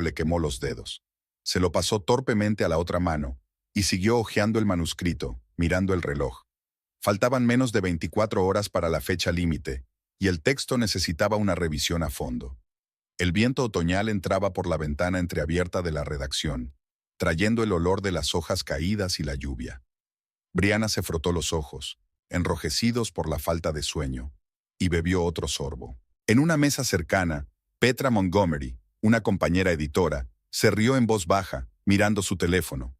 le quemó los dedos. Se lo pasó torpemente a la otra mano y siguió hojeando el manuscrito, mirando el reloj. Faltaban menos de 24 horas para la fecha límite, y el texto necesitaba una revisión a fondo. El viento otoñal entraba por la ventana entreabierta de la redacción, trayendo el olor de las hojas caídas y la lluvia. Brianna se frotó los ojos, enrojecidos por la falta de sueño, y bebió otro sorbo. En una mesa cercana, Petra Montgomery, una compañera editora, se rió en voz baja, mirando su teléfono.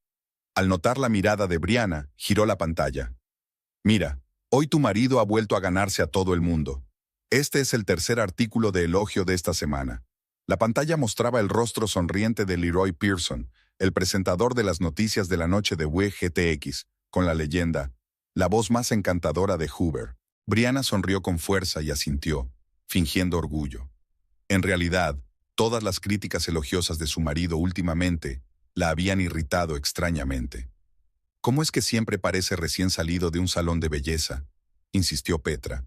Al notar la mirada de Brianna, giró la pantalla. «Mira, hoy tu marido ha vuelto a ganarse a todo el mundo. Este es el tercer artículo de elogio de esta semana». La pantalla mostraba el rostro sonriente de Leroy Pearson, el presentador de las noticias de la noche de WGTX, con la leyenda, la voz más encantadora de Hoover. Brianna sonrió con fuerza y asintió, fingiendo orgullo. En realidad, todas las críticas elogiosas de su marido últimamente la habían irritado extrañamente. «¿Cómo es que siempre parece recién salido de un salón de belleza?», insistió Petra.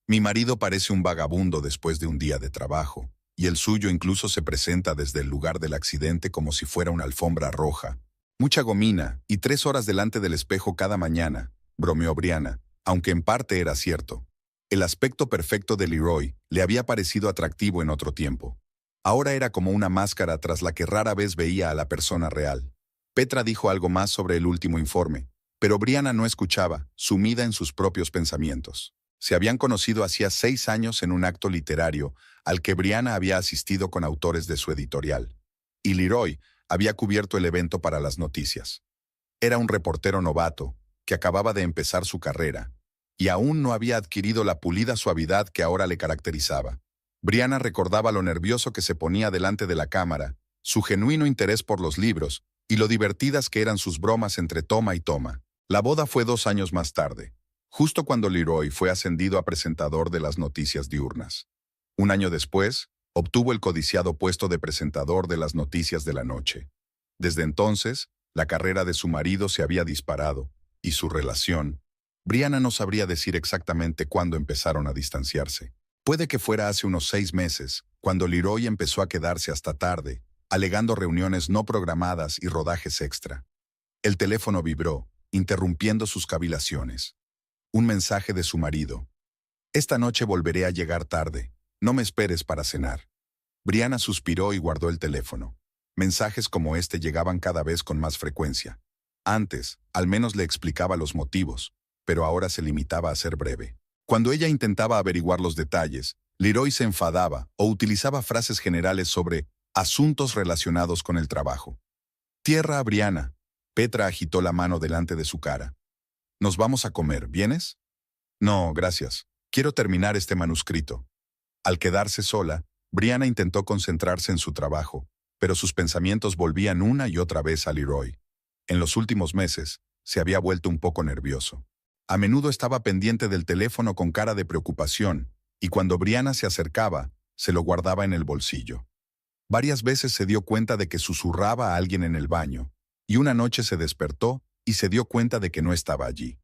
«Mi marido parece un vagabundo después de un día de trabajo, y el suyo incluso se presenta desde el lugar del accidente como si fuera una alfombra roja. Mucha gomina y 3 horas delante del espejo cada mañana», bromeó Brianna, aunque en parte era cierto. El aspecto perfecto de Leroy le había parecido atractivo en otro tiempo. Ahora era como una máscara tras la que rara vez veía a la persona real. Petra dijo algo más sobre el último informe, pero Brianna no escuchaba, sumida en sus propios pensamientos. Se habían conocido hacía 6 años en un acto literario al que Brianna había asistido con autores de su editorial. Y Leroy había cubierto el evento para las noticias. Era un reportero novato que acababa de empezar su carrera y aún no había adquirido la pulida suavidad que ahora le caracterizaba. Brianna recordaba lo nervioso que se ponía delante de la cámara, su genuino interés por los libros y lo divertidas que eran sus bromas entre toma y toma. La boda fue 2 años más tarde, justo cuando Leroy fue ascendido a presentador de las noticias diurnas. 1 año después, obtuvo el codiciado puesto de presentador de las noticias de la noche. Desde entonces, la carrera de su marido se había disparado, y su relación. Brianna no sabría decir exactamente cuándo empezaron a distanciarse. Puede que fuera hace unos 6 meses, cuando Leroy empezó a quedarse hasta tarde, alegando reuniones no programadas y rodajes extra. El teléfono vibró, interrumpiendo sus cavilaciones. Un mensaje de su marido. «Esta noche volveré a llegar tarde. No me esperes para cenar». Brianna suspiró y guardó el teléfono. Mensajes como este llegaban cada vez con más frecuencia. Antes, al menos le explicaba los motivos, pero ahora se limitaba a ser breve. Cuando ella intentaba averiguar los detalles, Leroy se enfadaba o utilizaba frases generales sobre asuntos relacionados con el trabajo. «Tierra a Brianna». Petra agitó la mano delante de su cara. «Nos vamos a comer, ¿vienes?» «No, gracias. Quiero terminar este manuscrito». Al quedarse sola, Brianna intentó concentrarse en su trabajo, pero sus pensamientos volvían una y otra vez a Leroy. En los últimos meses, se había vuelto un poco nervioso. A menudo estaba pendiente del teléfono con cara de preocupación, y cuando Brianna se acercaba, se lo guardaba en el bolsillo. Varias veces se dio cuenta de que susurraba a alguien en el baño, y una noche se despertó y se dio cuenta de que no estaba allí.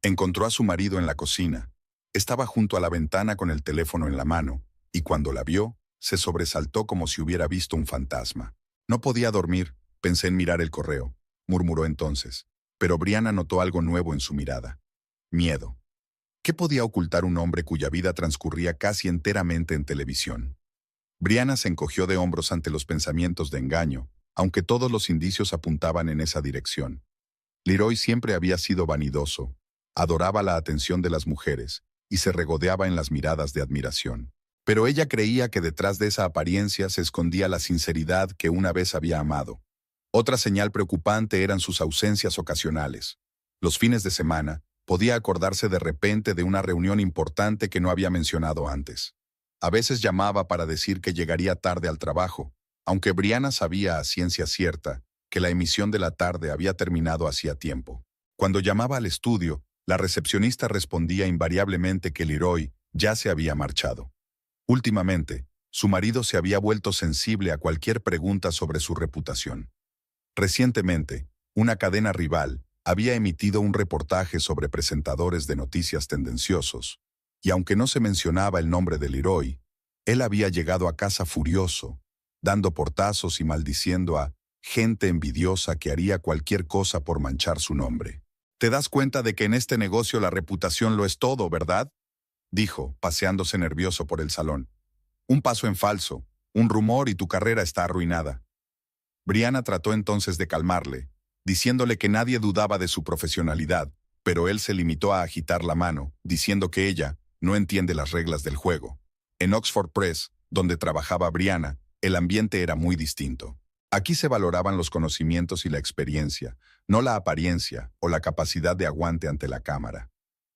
Encontró a su marido en la cocina. Estaba junto a la ventana con el teléfono en la mano, y cuando la vio, se sobresaltó como si hubiera visto un fantasma. «No podía dormir, pensé en mirar el correo», murmuró entonces, pero Brianna notó algo nuevo en su mirada. Miedo. ¿Qué podía ocultar un hombre cuya vida transcurría casi enteramente en televisión? Brianna se encogió de hombros ante los pensamientos de engaño, aunque todos los indicios apuntaban en esa dirección. Leroy siempre había sido vanidoso, adoraba la atención de las mujeres y se regodeaba en las miradas de admiración. Pero ella creía que detrás de esa apariencia se escondía la sinceridad que una vez había amado. Otra señal preocupante eran sus ausencias ocasionales. Los fines de semana, podía acordarse de repente de una reunión importante que no había mencionado antes. A veces llamaba para decir que llegaría tarde al trabajo, aunque Brianna sabía a ciencia cierta que la emisión de la tarde había terminado hacía tiempo. Cuando llamaba al estudio, la recepcionista respondía invariablemente que Leroy ya se había marchado. Últimamente, su marido se había vuelto sensible a cualquier pregunta sobre su reputación. Recientemente, una cadena rival había emitido un reportaje sobre presentadores de noticias tendenciosos, y aunque no se mencionaba el nombre de Leroy, él había llegado a casa furioso, dando portazos y maldiciendo a gente envidiosa que haría cualquier cosa por manchar su nombre. «Te das cuenta de que en este negocio la reputación lo es todo, ¿verdad?», dijo, paseándose nervioso por el salón. «Un paso en falso, un rumor y tu carrera está arruinada». Brianna trató entonces de calmarle, diciéndole que nadie dudaba de su profesionalidad, pero él se limitó a agitar la mano, diciendo que ella no entiende las reglas del juego. En Oxford Press, donde trabajaba Brianna, el ambiente era muy distinto. Aquí se valoraban los conocimientos y la experiencia, no la apariencia o la capacidad de aguante ante la cámara.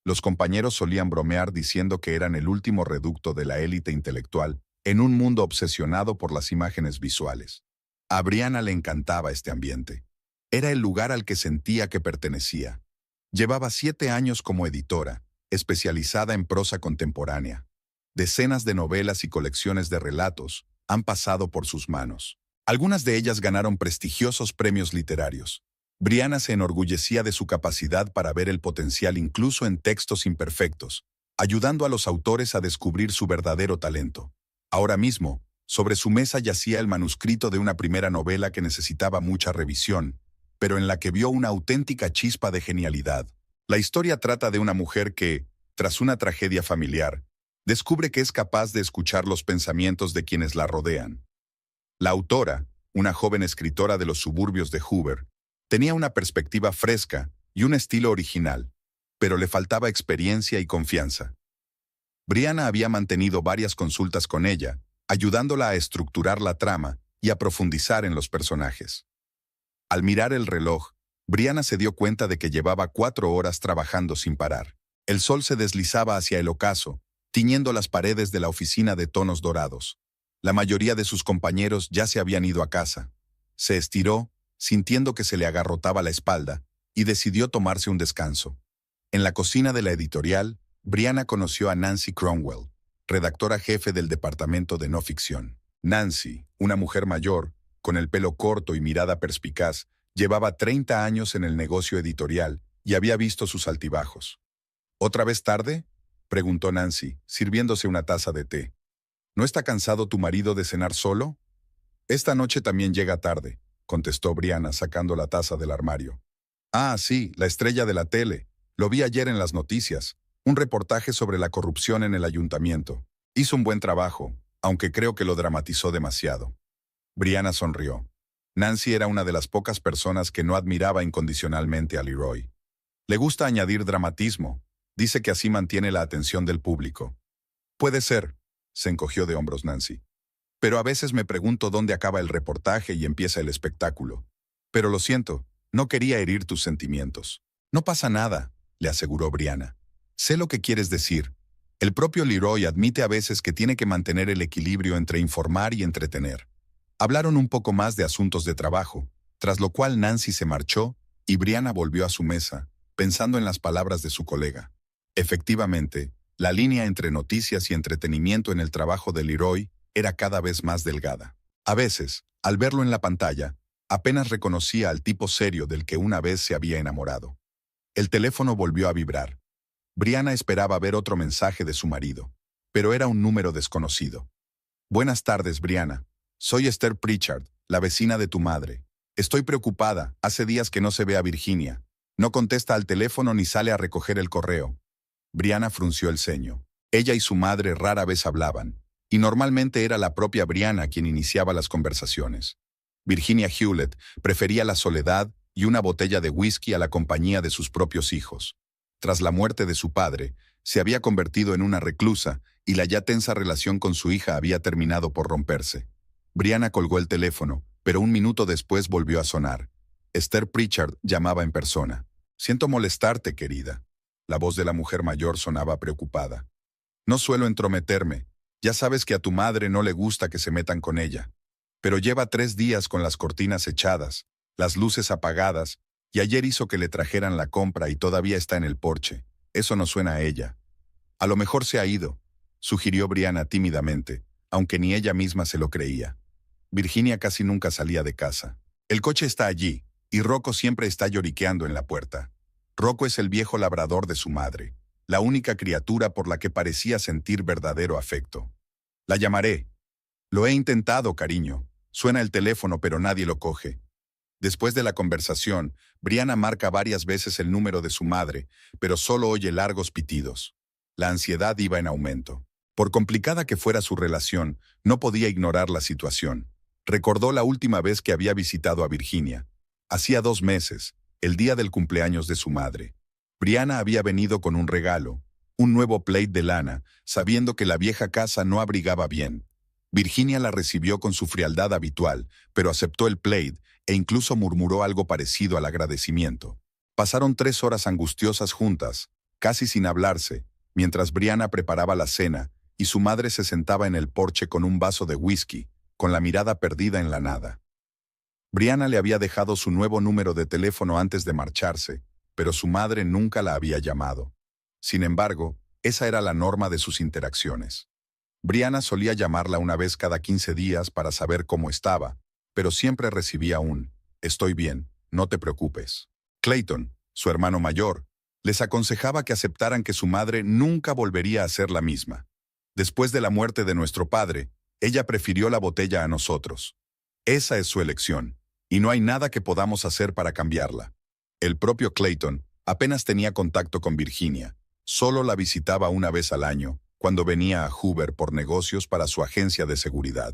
Los compañeros solían bromear diciendo que eran el último reducto de la élite intelectual en un mundo obsesionado por las imágenes visuales. A Brianna le encantaba este ambiente. Era el lugar al que sentía que pertenecía. Llevaba 7 años como editora, especializada en prosa contemporánea. Decenas de novelas y colecciones de relatos han pasado por sus manos. Algunas de ellas ganaron prestigiosos premios literarios. Brianna se enorgullecía de su capacidad para ver el potencial incluso en textos imperfectos, ayudando a los autores a descubrir su verdadero talento. Ahora mismo, sobre su mesa yacía el manuscrito de una primera novela que necesitaba mucha revisión, pero en la que vio una auténtica chispa de genialidad. La historia trata de una mujer que, tras una tragedia familiar, descubre que es capaz de escuchar los pensamientos de quienes la rodean. La autora, una joven escritora de los suburbios de Hoover, tenía una perspectiva fresca y un estilo original, pero le faltaba experiencia y confianza. Brianna había mantenido varias consultas con ella, ayudándola a estructurar la trama y a profundizar en los personajes. Al mirar el reloj, Brianna se dio cuenta de que llevaba 4 horas trabajando sin parar. El sol se deslizaba hacia el ocaso, tiñendo las paredes de la oficina de tonos dorados. La mayoría de sus compañeros ya se habían ido a casa. Se estiró, sintiendo que se le agarrotaba la espalda, y decidió tomarse un descanso. En la cocina de la editorial, Brianna conoció a Nancy Cromwell, redactora jefe del departamento de no ficción. Nancy, una mujer mayor, con el pelo corto y mirada perspicaz, llevaba 30 años en el negocio editorial y había visto sus altibajos. ¿Otra vez tarde?, preguntó Nancy, sirviéndose una taza de té. ¿No está cansado tu marido de cenar solo? Esta noche también llega tarde, contestó Brianna sacando la taza del armario. Ah, sí, la estrella de la tele. Lo vi ayer en las noticias. Un reportaje sobre la corrupción en el ayuntamiento. Hizo un buen trabajo, aunque creo que lo dramatizó demasiado. Brianna sonrió. Nancy era una de las pocas personas que no admiraba incondicionalmente a Leroy. Le gusta añadir dramatismo. Dice que así mantiene la atención del público. Puede ser, se encogió de hombros Nancy. Pero a veces me pregunto dónde acaba el reportaje y empieza el espectáculo. Pero lo siento, no quería herir tus sentimientos. No pasa nada, le aseguró Brianna. Sé lo que quieres decir. El propio Leroy admite a veces que tiene que mantener el equilibrio entre informar y entretener. Hablaron un poco más de asuntos de trabajo, tras lo cual Nancy se marchó y Brianna volvió a su mesa, pensando en las palabras de su colega. Efectivamente, la línea entre noticias y entretenimiento en el trabajo de Leroy era cada vez más delgada. A veces, al verlo en la pantalla, apenas reconocía al tipo serio del que una vez se había enamorado. El teléfono volvió a vibrar. Brianna esperaba ver otro mensaje de su marido, pero era un número desconocido. Buenas tardes, Brianna. Soy Esther Pritchard, la vecina de tu madre. Estoy preocupada, hace días que no se ve a Virginia. No contesta al teléfono ni sale a recoger el correo. Brianna frunció el ceño. Ella y su madre rara vez hablaban, y normalmente era la propia Brianna quien iniciaba las conversaciones. Virginia Hewlett prefería la soledad y una botella de whisky a la compañía de sus propios hijos. Tras la muerte de su padre, se había convertido en una reclusa y la ya tensa relación con su hija había terminado por romperse. Brianna colgó el teléfono, pero un minuto después volvió a sonar. Esther Pritchard llamaba en persona. «Siento molestarte, querida». La voz de la mujer mayor sonaba preocupada. «No suelo entrometerme. Ya sabes que a tu madre no le gusta que se metan con ella. Pero lleva 3 días con las cortinas echadas, las luces apagadas, y ayer hizo que le trajeran la compra y todavía está en el porche. Eso no suena a ella». «A lo mejor se ha ido», sugirió Brianna tímidamente, aunque ni ella misma se lo creía. Virginia casi nunca salía de casa. «El coche está allí, y Rocco siempre está lloriqueando en la puerta». Rocco es el viejo labrador de su madre, la única criatura por la que parecía sentir verdadero afecto. «La llamaré». «Lo he intentado, cariño. Suena el teléfono, pero nadie lo coge. Después de la conversación, Brianna marca varias veces el número de su madre, pero solo oye largos pitidos. La ansiedad iba en aumento. Por complicada que fuera su relación, no podía ignorar la situación. Recordó la última vez que había visitado a Virginia. Hacía 2 meses, el día del cumpleaños de su madre. Brianna había venido con un regalo, un nuevo plaid de lana, sabiendo que la vieja casa no abrigaba bien. Virginia la recibió con su frialdad habitual, pero aceptó el plaid e incluso murmuró algo parecido al agradecimiento. Pasaron 3 horas angustiosas juntas, casi sin hablarse, mientras Brianna preparaba la cena y su madre se sentaba en el porche con un vaso de whisky, con la mirada perdida en la nada. Brianna le había dejado su nuevo número de teléfono antes de marcharse, pero su madre nunca la había llamado. Sin embargo, esa era la norma de sus interacciones. Brianna solía llamarla una vez cada 15 días para saber cómo estaba, pero siempre recibía un «Estoy bien, no te preocupes». Clayton, su hermano mayor, les aconsejaba que aceptaran que su madre nunca volvería a ser la misma. Después de la muerte de nuestro padre, ella prefirió la botella a nosotros. Esa es su elección, y no hay nada que podamos hacer para cambiarla. El propio Clayton apenas tenía contacto con Virginia. Solo la visitaba una vez al año, cuando venía a Hoover por negocios para su agencia de seguridad.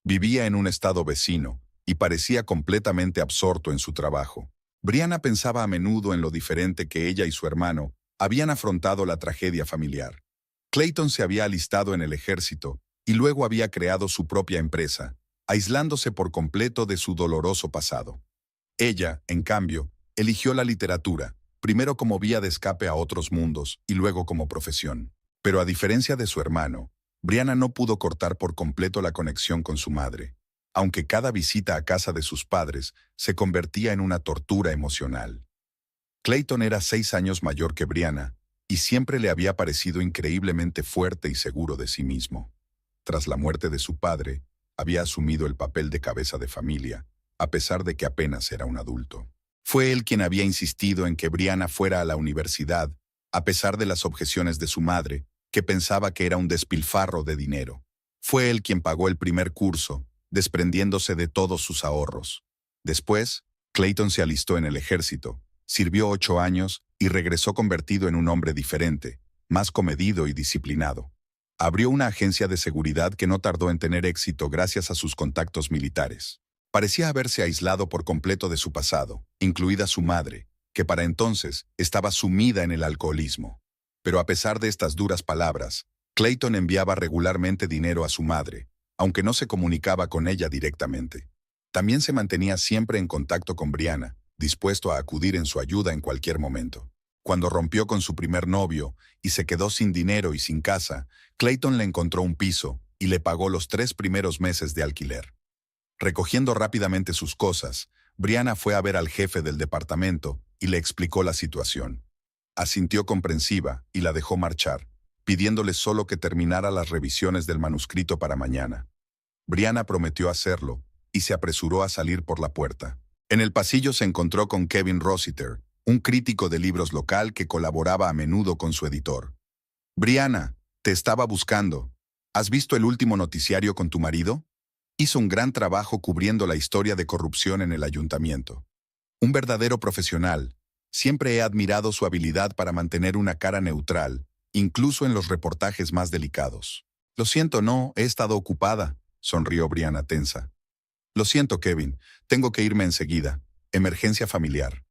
Vivía en un estado vecino y parecía completamente absorto en su trabajo. Brianna pensaba a menudo en lo diferente que ella y su hermano habían afrontado la tragedia familiar. Clayton se había alistado en el ejército y luego había creado su propia empresa, aislándose por completo de su doloroso pasado. Ella, en cambio, eligió la literatura, primero como vía de escape a otros mundos y luego como profesión. Pero a diferencia de su hermano, Brianna no pudo cortar por completo la conexión con su madre, aunque cada visita a casa de sus padres se convertía en una tortura emocional. Clayton era 6 años mayor que Brianna y siempre le había parecido increíblemente fuerte y seguro de sí mismo. Tras la muerte de su padre, había asumido el papel de cabeza de familia, a pesar de que apenas era un adulto. Fue él quien había insistido en que Brianna fuera a la universidad, a pesar de las objeciones de su madre, que pensaba que era un despilfarro de dinero. Fue él quien pagó el primer curso, desprendiéndose de todos sus ahorros. Después, Clayton se alistó en el ejército, sirvió 8 años y regresó convertido en un hombre diferente, más comedido y disciplinado. Abrió una agencia de seguridad que no tardó en tener éxito gracias a sus contactos militares. Parecía haberse aislado por completo de su pasado, incluida su madre, que para entonces estaba sumida en el alcoholismo. Pero a pesar de estas duras palabras, Clayton enviaba regularmente dinero a su madre, aunque no se comunicaba con ella directamente. También se mantenía siempre en contacto con Brianna, dispuesto a acudir en su ayuda en cualquier momento. Cuando rompió con su primer novio y se quedó sin dinero y sin casa, Clayton le encontró un piso y le pagó los 3 primeros meses de alquiler. Recogiendo rápidamente sus cosas, Brianna fue a ver al jefe del departamento y le explicó la situación. Asintió comprensiva y la dejó marchar, pidiéndole solo que terminara las revisiones del manuscrito para mañana. Brianna prometió hacerlo y se apresuró a salir por la puerta. En el pasillo se encontró con Kevin Rossiter, un crítico de libros local que colaboraba a menudo con su editor. «Brianna, te estaba buscando. ¿Has visto el último noticiario con tu marido? Hizo un gran trabajo cubriendo la historia de corrupción en el ayuntamiento. Un verdadero profesional. Siempre he admirado su habilidad para mantener una cara neutral, incluso en los reportajes más delicados». «Lo siento, no, he estado ocupada», sonrió Brianna tensa. «Lo siento, Kevin, tengo que irme enseguida. Emergencia familiar».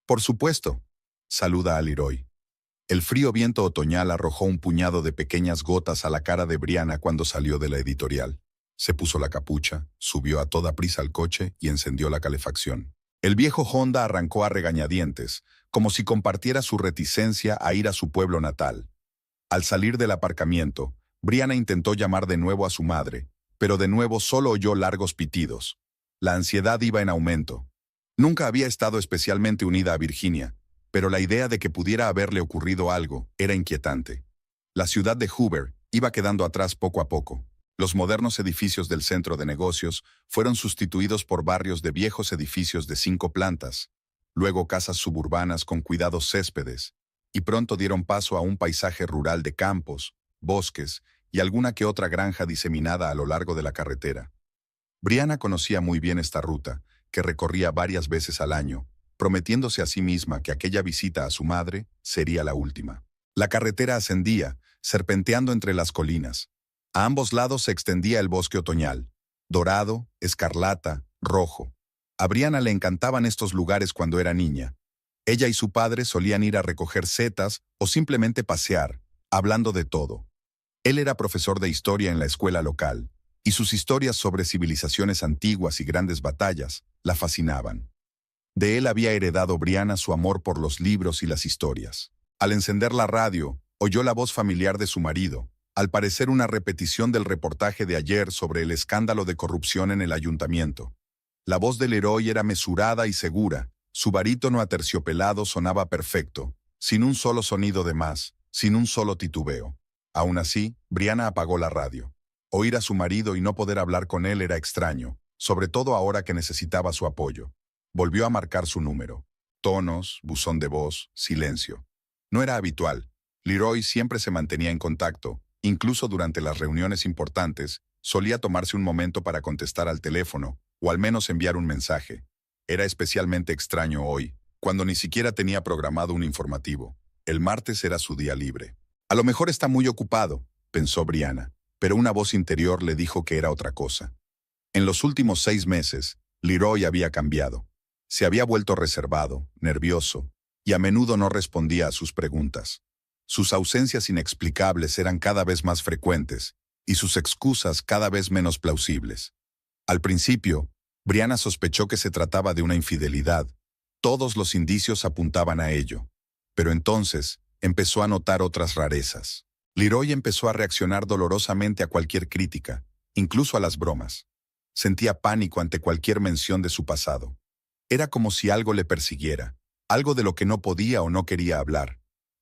«Por supuesto», saluda a Leroy. El frío viento otoñal arrojó un puñado de pequeñas gotas a la cara de Brianna cuando salió de la editorial. Se puso la capucha, subió a toda prisa al coche y encendió la calefacción. El viejo Honda arrancó a regañadientes, como si compartiera su reticencia a ir a su pueblo natal. Al salir del aparcamiento, Brianna intentó llamar de nuevo a su madre, pero de nuevo solo oyó largos pitidos. La ansiedad iba en aumento. Nunca había estado especialmente unida a Virginia, pero la idea de que pudiera haberle ocurrido algo era inquietante. La ciudad de Hoover iba quedando atrás poco a poco. Los modernos edificios del centro de negocios fueron sustituidos por barrios de viejos edificios de 5 plantas, luego casas suburbanas con cuidados céspedes, y pronto dieron paso a un paisaje rural de campos, bosques y alguna que otra granja diseminada a lo largo de la carretera. Brianna conocía muy bien esta ruta, que recorría varias veces al año, prometiéndose a sí misma que aquella visita a su madre sería la última. La carretera ascendía, serpenteando entre las colinas. A ambos lados se extendía el bosque otoñal, dorado, escarlata, rojo. A Brianna le encantaban estos lugares cuando era niña. Ella y su padre solían ir a recoger setas o simplemente pasear, hablando de todo. Él era profesor de historia en la escuela local, y sus historias sobre civilizaciones antiguas y grandes batallas la fascinaban. De él había heredado Brianna su amor por los libros y las historias. Al encender la radio, oyó la voz familiar de su marido, al parecer una repetición del reportaje de ayer sobre el escándalo de corrupción en el ayuntamiento. La voz del héroe era mesurada y segura, su barítono aterciopelado sonaba perfecto, sin un solo sonido de más, sin un solo titubeo. Aún así, Brianna apagó la radio. Oír a su marido y no poder hablar con él era extraño, sobre todo ahora que necesitaba su apoyo. Volvió a marcar su número. Tonos, buzón de voz, silencio. No era habitual. Leroy siempre se mantenía en contacto, incluso durante las reuniones importantes, solía tomarse un momento para contestar al teléfono, o al menos enviar un mensaje. Era especialmente extraño hoy, cuando ni siquiera tenía programado un informativo. El martes era su día libre. A lo mejor está muy ocupado, pensó Brianna, pero una voz interior le dijo que era otra cosa. En los últimos 6 meses, Leroy había cambiado. Se había vuelto reservado, nervioso, y a menudo no respondía a sus preguntas. Sus ausencias inexplicables eran cada vez más frecuentes, y sus excusas cada vez menos plausibles. Al principio, Brianna sospechó que se trataba de una infidelidad. Todos los indicios apuntaban a ello. Pero entonces, empezó a notar otras rarezas. Leroy empezó a reaccionar dolorosamente a cualquier crítica, incluso a las bromas. Sentía pánico ante cualquier mención de su pasado. Era como si algo le persiguiera, algo de lo que no podía o no quería hablar.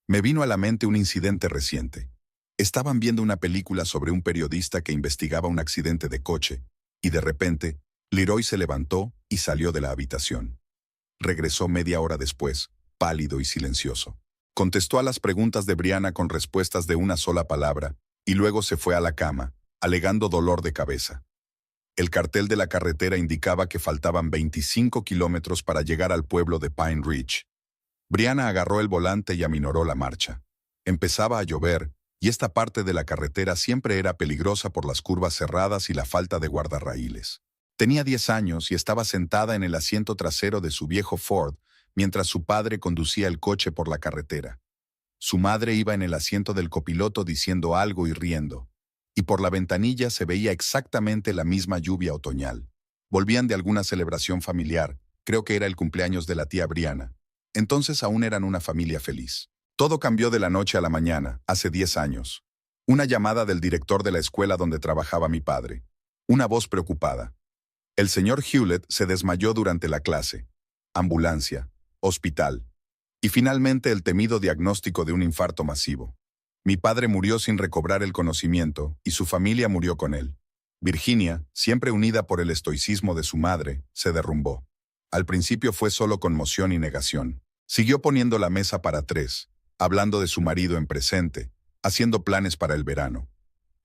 Me vino a la mente un incidente reciente. Estaban viendo una película sobre un periodista que investigaba un accidente de coche, y de repente, Leroy se levantó y salió de la habitación. Regresó media hora después, pálido y silencioso. Contestó a las preguntas de Brianna con respuestas de una sola palabra, y luego se fue a la cama, alegando dolor de cabeza. El cartel de la carretera indicaba que faltaban 25 kilómetros para llegar al pueblo de Pine Ridge. Brianna agarró el volante y aminoró la marcha. Empezaba a llover, y esta parte de la carretera siempre era peligrosa por las curvas cerradas y la falta de guardarraíles. Tenía 10 años y estaba sentada en el asiento trasero de su viejo Ford, mientras su padre conducía el coche por la carretera. Su madre iba en el asiento del copiloto diciendo algo y riendo, y por la ventanilla se veía exactamente la misma lluvia otoñal. Volvían de alguna celebración familiar, creo que era el cumpleaños de la tía Brianna. Entonces aún eran una familia feliz. Todo cambió de la noche a la mañana, hace 10 años. Una llamada del director de la escuela donde trabajaba mi padre. Una voz preocupada. El señor Hewlett se desmayó durante la clase. Ambulancia, hospital. Y finalmente el temido diagnóstico de un infarto masivo. Mi padre murió sin recobrar el conocimiento, y su familia murió con él. Virginia, siempre unida por el estoicismo de su madre, se derrumbó. Al principio fue solo conmoción y negación. Siguió poniendo la mesa para 3, hablando de su marido en presente, haciendo planes para el verano.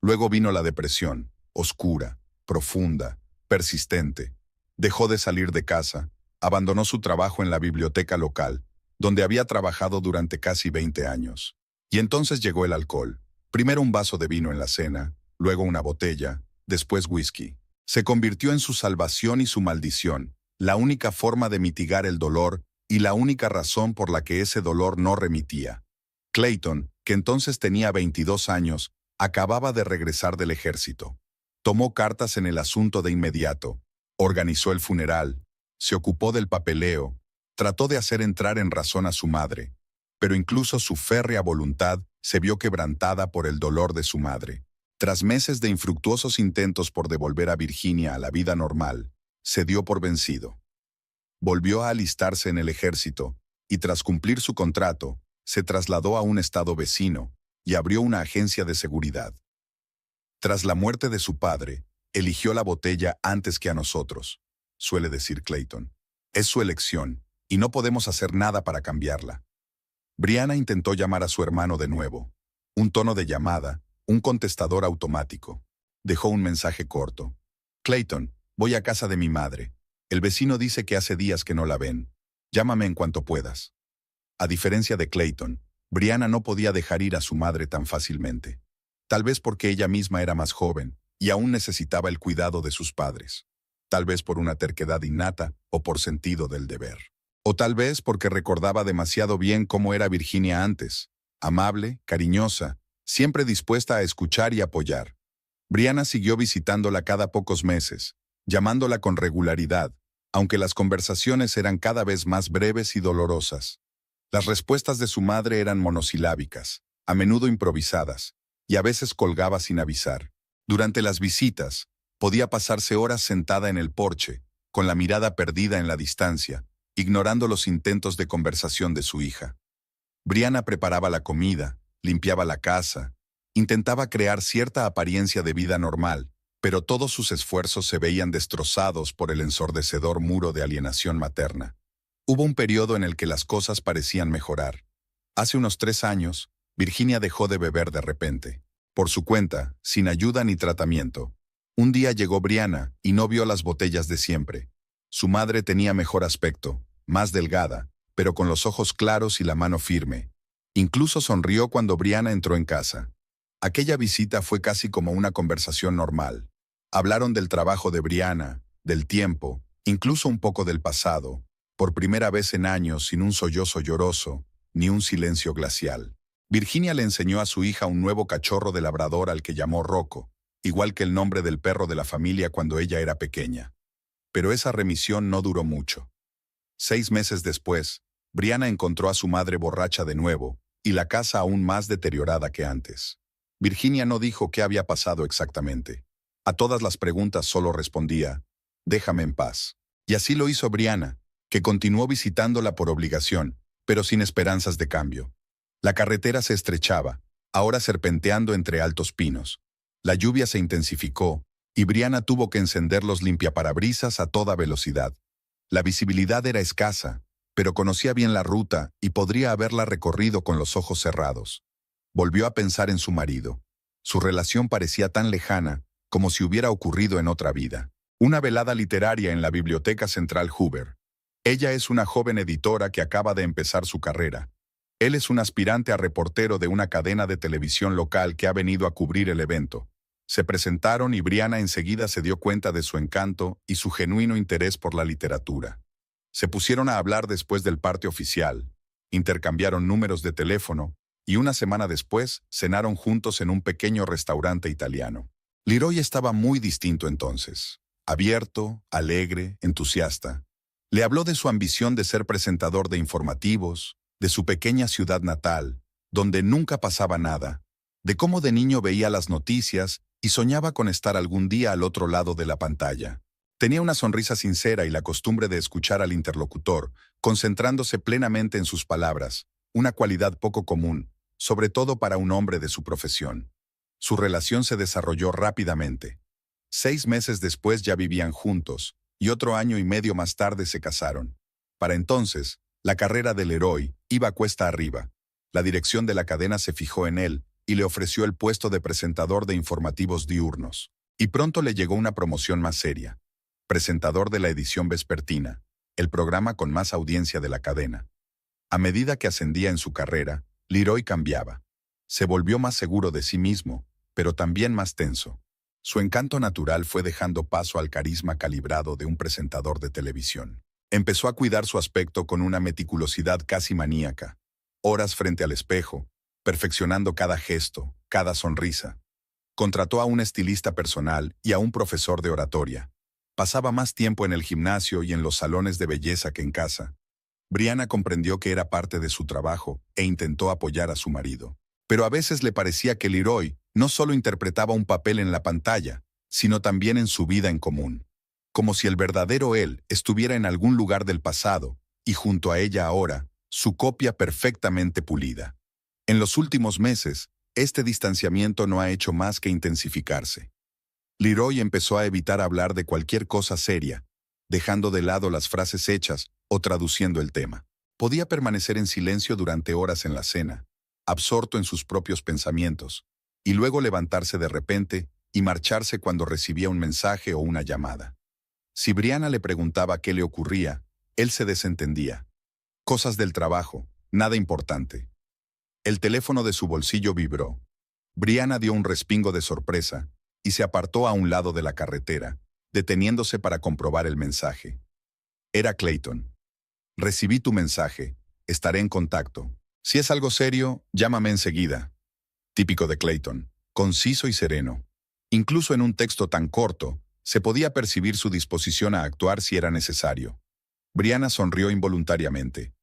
Luego vino la depresión, oscura, profunda, persistente. Dejó de salir de casa, abandonó su trabajo en la biblioteca local, donde había trabajado durante casi 20 años. Y entonces llegó el alcohol. Primero un vaso de vino en la cena, luego una botella, después whisky. Se convirtió en su salvación y su maldición, la única forma de mitigar el dolor y la única razón por la que ese dolor no remitía. Clayton, que entonces tenía 22 años, acababa de regresar del ejército. Tomó cartas en el asunto de inmediato, organizó el funeral, se ocupó del papeleo, trató de hacer entrar en razón a su madre, pero incluso su férrea voluntad se vio quebrantada por el dolor de su madre. Tras meses de infructuosos intentos por devolver a Virginia a la vida normal, se dio por vencido. Volvió a alistarse en el ejército, y tras cumplir su contrato, se trasladó a un estado vecino y abrió una agencia de seguridad. Tras la muerte de su padre, eligió la botella antes que a nosotros, suele decir Clayton. Es su elección, y no podemos hacer nada para cambiarla. Brianna intentó llamar a su hermano de nuevo. Un tono de llamada, un contestador automático. Dejó un mensaje corto. Clayton, Voy a casa de mi madre. El vecino dice que hace días que no la ven. Llámame en cuanto puedas. A diferencia de Clayton, Brianna no podía dejar ir a su madre tan fácilmente. Tal vez porque ella misma era más joven y aún necesitaba el cuidado de sus padres. Tal vez por una terquedad innata o por sentido del deber. O tal vez porque recordaba demasiado bien cómo era Virginia antes. Amable, cariñosa, siempre dispuesta a escuchar y apoyar. Brianna siguió visitándola cada pocos meses, llamándola con regularidad, aunque las conversaciones eran cada vez más breves y dolorosas. Las respuestas de su madre eran monosilábicas, a menudo improvisadas, y a veces colgaba sin avisar. Durante las visitas, podía pasarse horas sentada en el porche, con la mirada perdida en la distancia, ignorando los intentos de conversación de su hija. Brianna preparaba la comida, limpiaba la casa, intentaba crear cierta apariencia de vida normal, pero todos sus esfuerzos se veían destrozados por el ensordecedor muro de alienación materna. Hubo un periodo en el que las cosas parecían mejorar. Hace unos 3 años, Virginia dejó de beber de repente. Por su cuenta, sin ayuda ni tratamiento. Un día llegó Brianna y no vio las botellas de siempre. Su madre tenía mejor aspecto, más delgada, pero con los ojos claros y la mano firme. Incluso sonrió cuando Brianna entró en casa. Aquella visita fue casi como una conversación normal. Hablaron del trabajo de Brianna, del tiempo, incluso un poco del pasado, por primera vez en años sin un sollozo lloroso, ni un silencio glacial. Virginia le enseñó a su hija un nuevo cachorro de labrador al que llamó Rocco, igual que el nombre del perro de la familia cuando ella era pequeña. Pero esa remisión no duró mucho. 6 meses después, Brianna encontró a su madre borracha de nuevo, y la casa aún más deteriorada que antes. Virginia no dijo qué había pasado exactamente. A todas las preguntas solo respondía, «Déjame en paz». Y así lo hizo Brianna, que continuó visitándola por obligación, pero sin esperanzas de cambio. La carretera se estrechaba, ahora serpenteando entre altos pinos. La lluvia se intensificó, y Brianna tuvo que encender los limpiaparabrisas a toda velocidad. La visibilidad era escasa, pero conocía bien la ruta y podría haberla recorrido con los ojos cerrados. Volvió a pensar en su marido. Su relación parecía tan lejana, como si hubiera ocurrido en otra vida. Una velada literaria en la Biblioteca Central Hoover. Ella es una joven editora que acaba de empezar su carrera. Él es un aspirante a reportero de una cadena de televisión local que ha venido a cubrir el evento. Se presentaron y Brianna enseguida se dio cuenta de su encanto y su genuino interés por la literatura. Se pusieron a hablar después del parte oficial, intercambiaron números de teléfono y una semana después cenaron juntos en un pequeño restaurante italiano. Leroy estaba muy distinto entonces. Abierto, alegre, entusiasta. Le habló de su ambición de ser presentador de informativos, de su pequeña ciudad natal, donde nunca pasaba nada, de cómo de niño veía las noticias y soñaba con estar algún día al otro lado de la pantalla. Tenía una sonrisa sincera y la costumbre de escuchar al interlocutor, concentrándose plenamente en sus palabras, una cualidad poco común, sobre todo para un hombre de su profesión. Su relación se desarrolló rápidamente. 6 meses después ya vivían juntos, y otro año y medio más tarde se casaron. Para entonces, la carrera del Leroy iba cuesta arriba. La dirección de la cadena se fijó en él y le ofreció el puesto de presentador de informativos diurnos. Y pronto le llegó una promoción más seria. Presentador de la edición vespertina, el programa con más audiencia de la cadena. A medida que ascendía en su carrera, Leroy cambiaba. Se volvió más seguro de sí mismo, pero también más tenso. Su encanto natural fue dejando paso al carisma calibrado de un presentador de televisión. Empezó a cuidar su aspecto con una meticulosidad casi maníaca. Horas frente al espejo, perfeccionando cada gesto, cada sonrisa. Contrató a un estilista personal y a un profesor de oratoria. Pasaba más tiempo en el gimnasio y en los salones de belleza que en casa. Brianna comprendió que era parte de su trabajo e intentó apoyar a su marido. Pero a veces le parecía que Leroy no solo interpretaba un papel en la pantalla, sino también en su vida en común. Como si el verdadero él estuviera en algún lugar del pasado, y junto a ella ahora, su copia perfectamente pulida. En los últimos meses, este distanciamiento no ha hecho más que intensificarse. Leroy empezó a evitar hablar de cualquier cosa seria, dejando de lado las frases hechas o traduciendo el tema. Podía permanecer en silencio durante horas en la cena, absorto en sus propios pensamientos, y luego levantarse de repente y marcharse cuando recibía un mensaje o una llamada. Si Brianna le preguntaba qué le ocurría, él se desentendía. Cosas del trabajo, nada importante. El teléfono de su bolsillo vibró. Brianna dio un respingo de sorpresa y se apartó a un lado de la carretera, deteniéndose para comprobar el mensaje. Era Clayton. Recibí tu mensaje. Estaré en contacto. Si es algo serio, llámame enseguida. Típico de Clayton, conciso y sereno. Incluso en un texto tan corto, se podía percibir su disposición a actuar si era necesario. Brianna sonrió involuntariamente.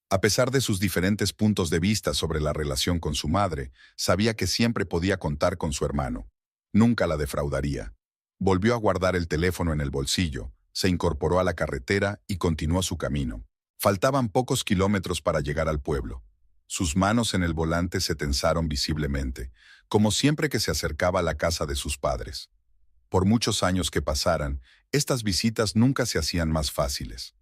A pesar de sus diferentes puntos de vista sobre la relación con su madre, sabía que siempre podía contar con su hermano. Nunca la defraudaría. Volvió a guardar el teléfono en el bolsillo, se incorporó a la carretera y continuó su camino. Faltaban pocos kilómetros para llegar al pueblo. Sus manos en el volante se tensaron visiblemente, como siempre que se acercaba a la casa de sus padres. Por muchos años que pasaran, estas visitas nunca se hacían más fáciles.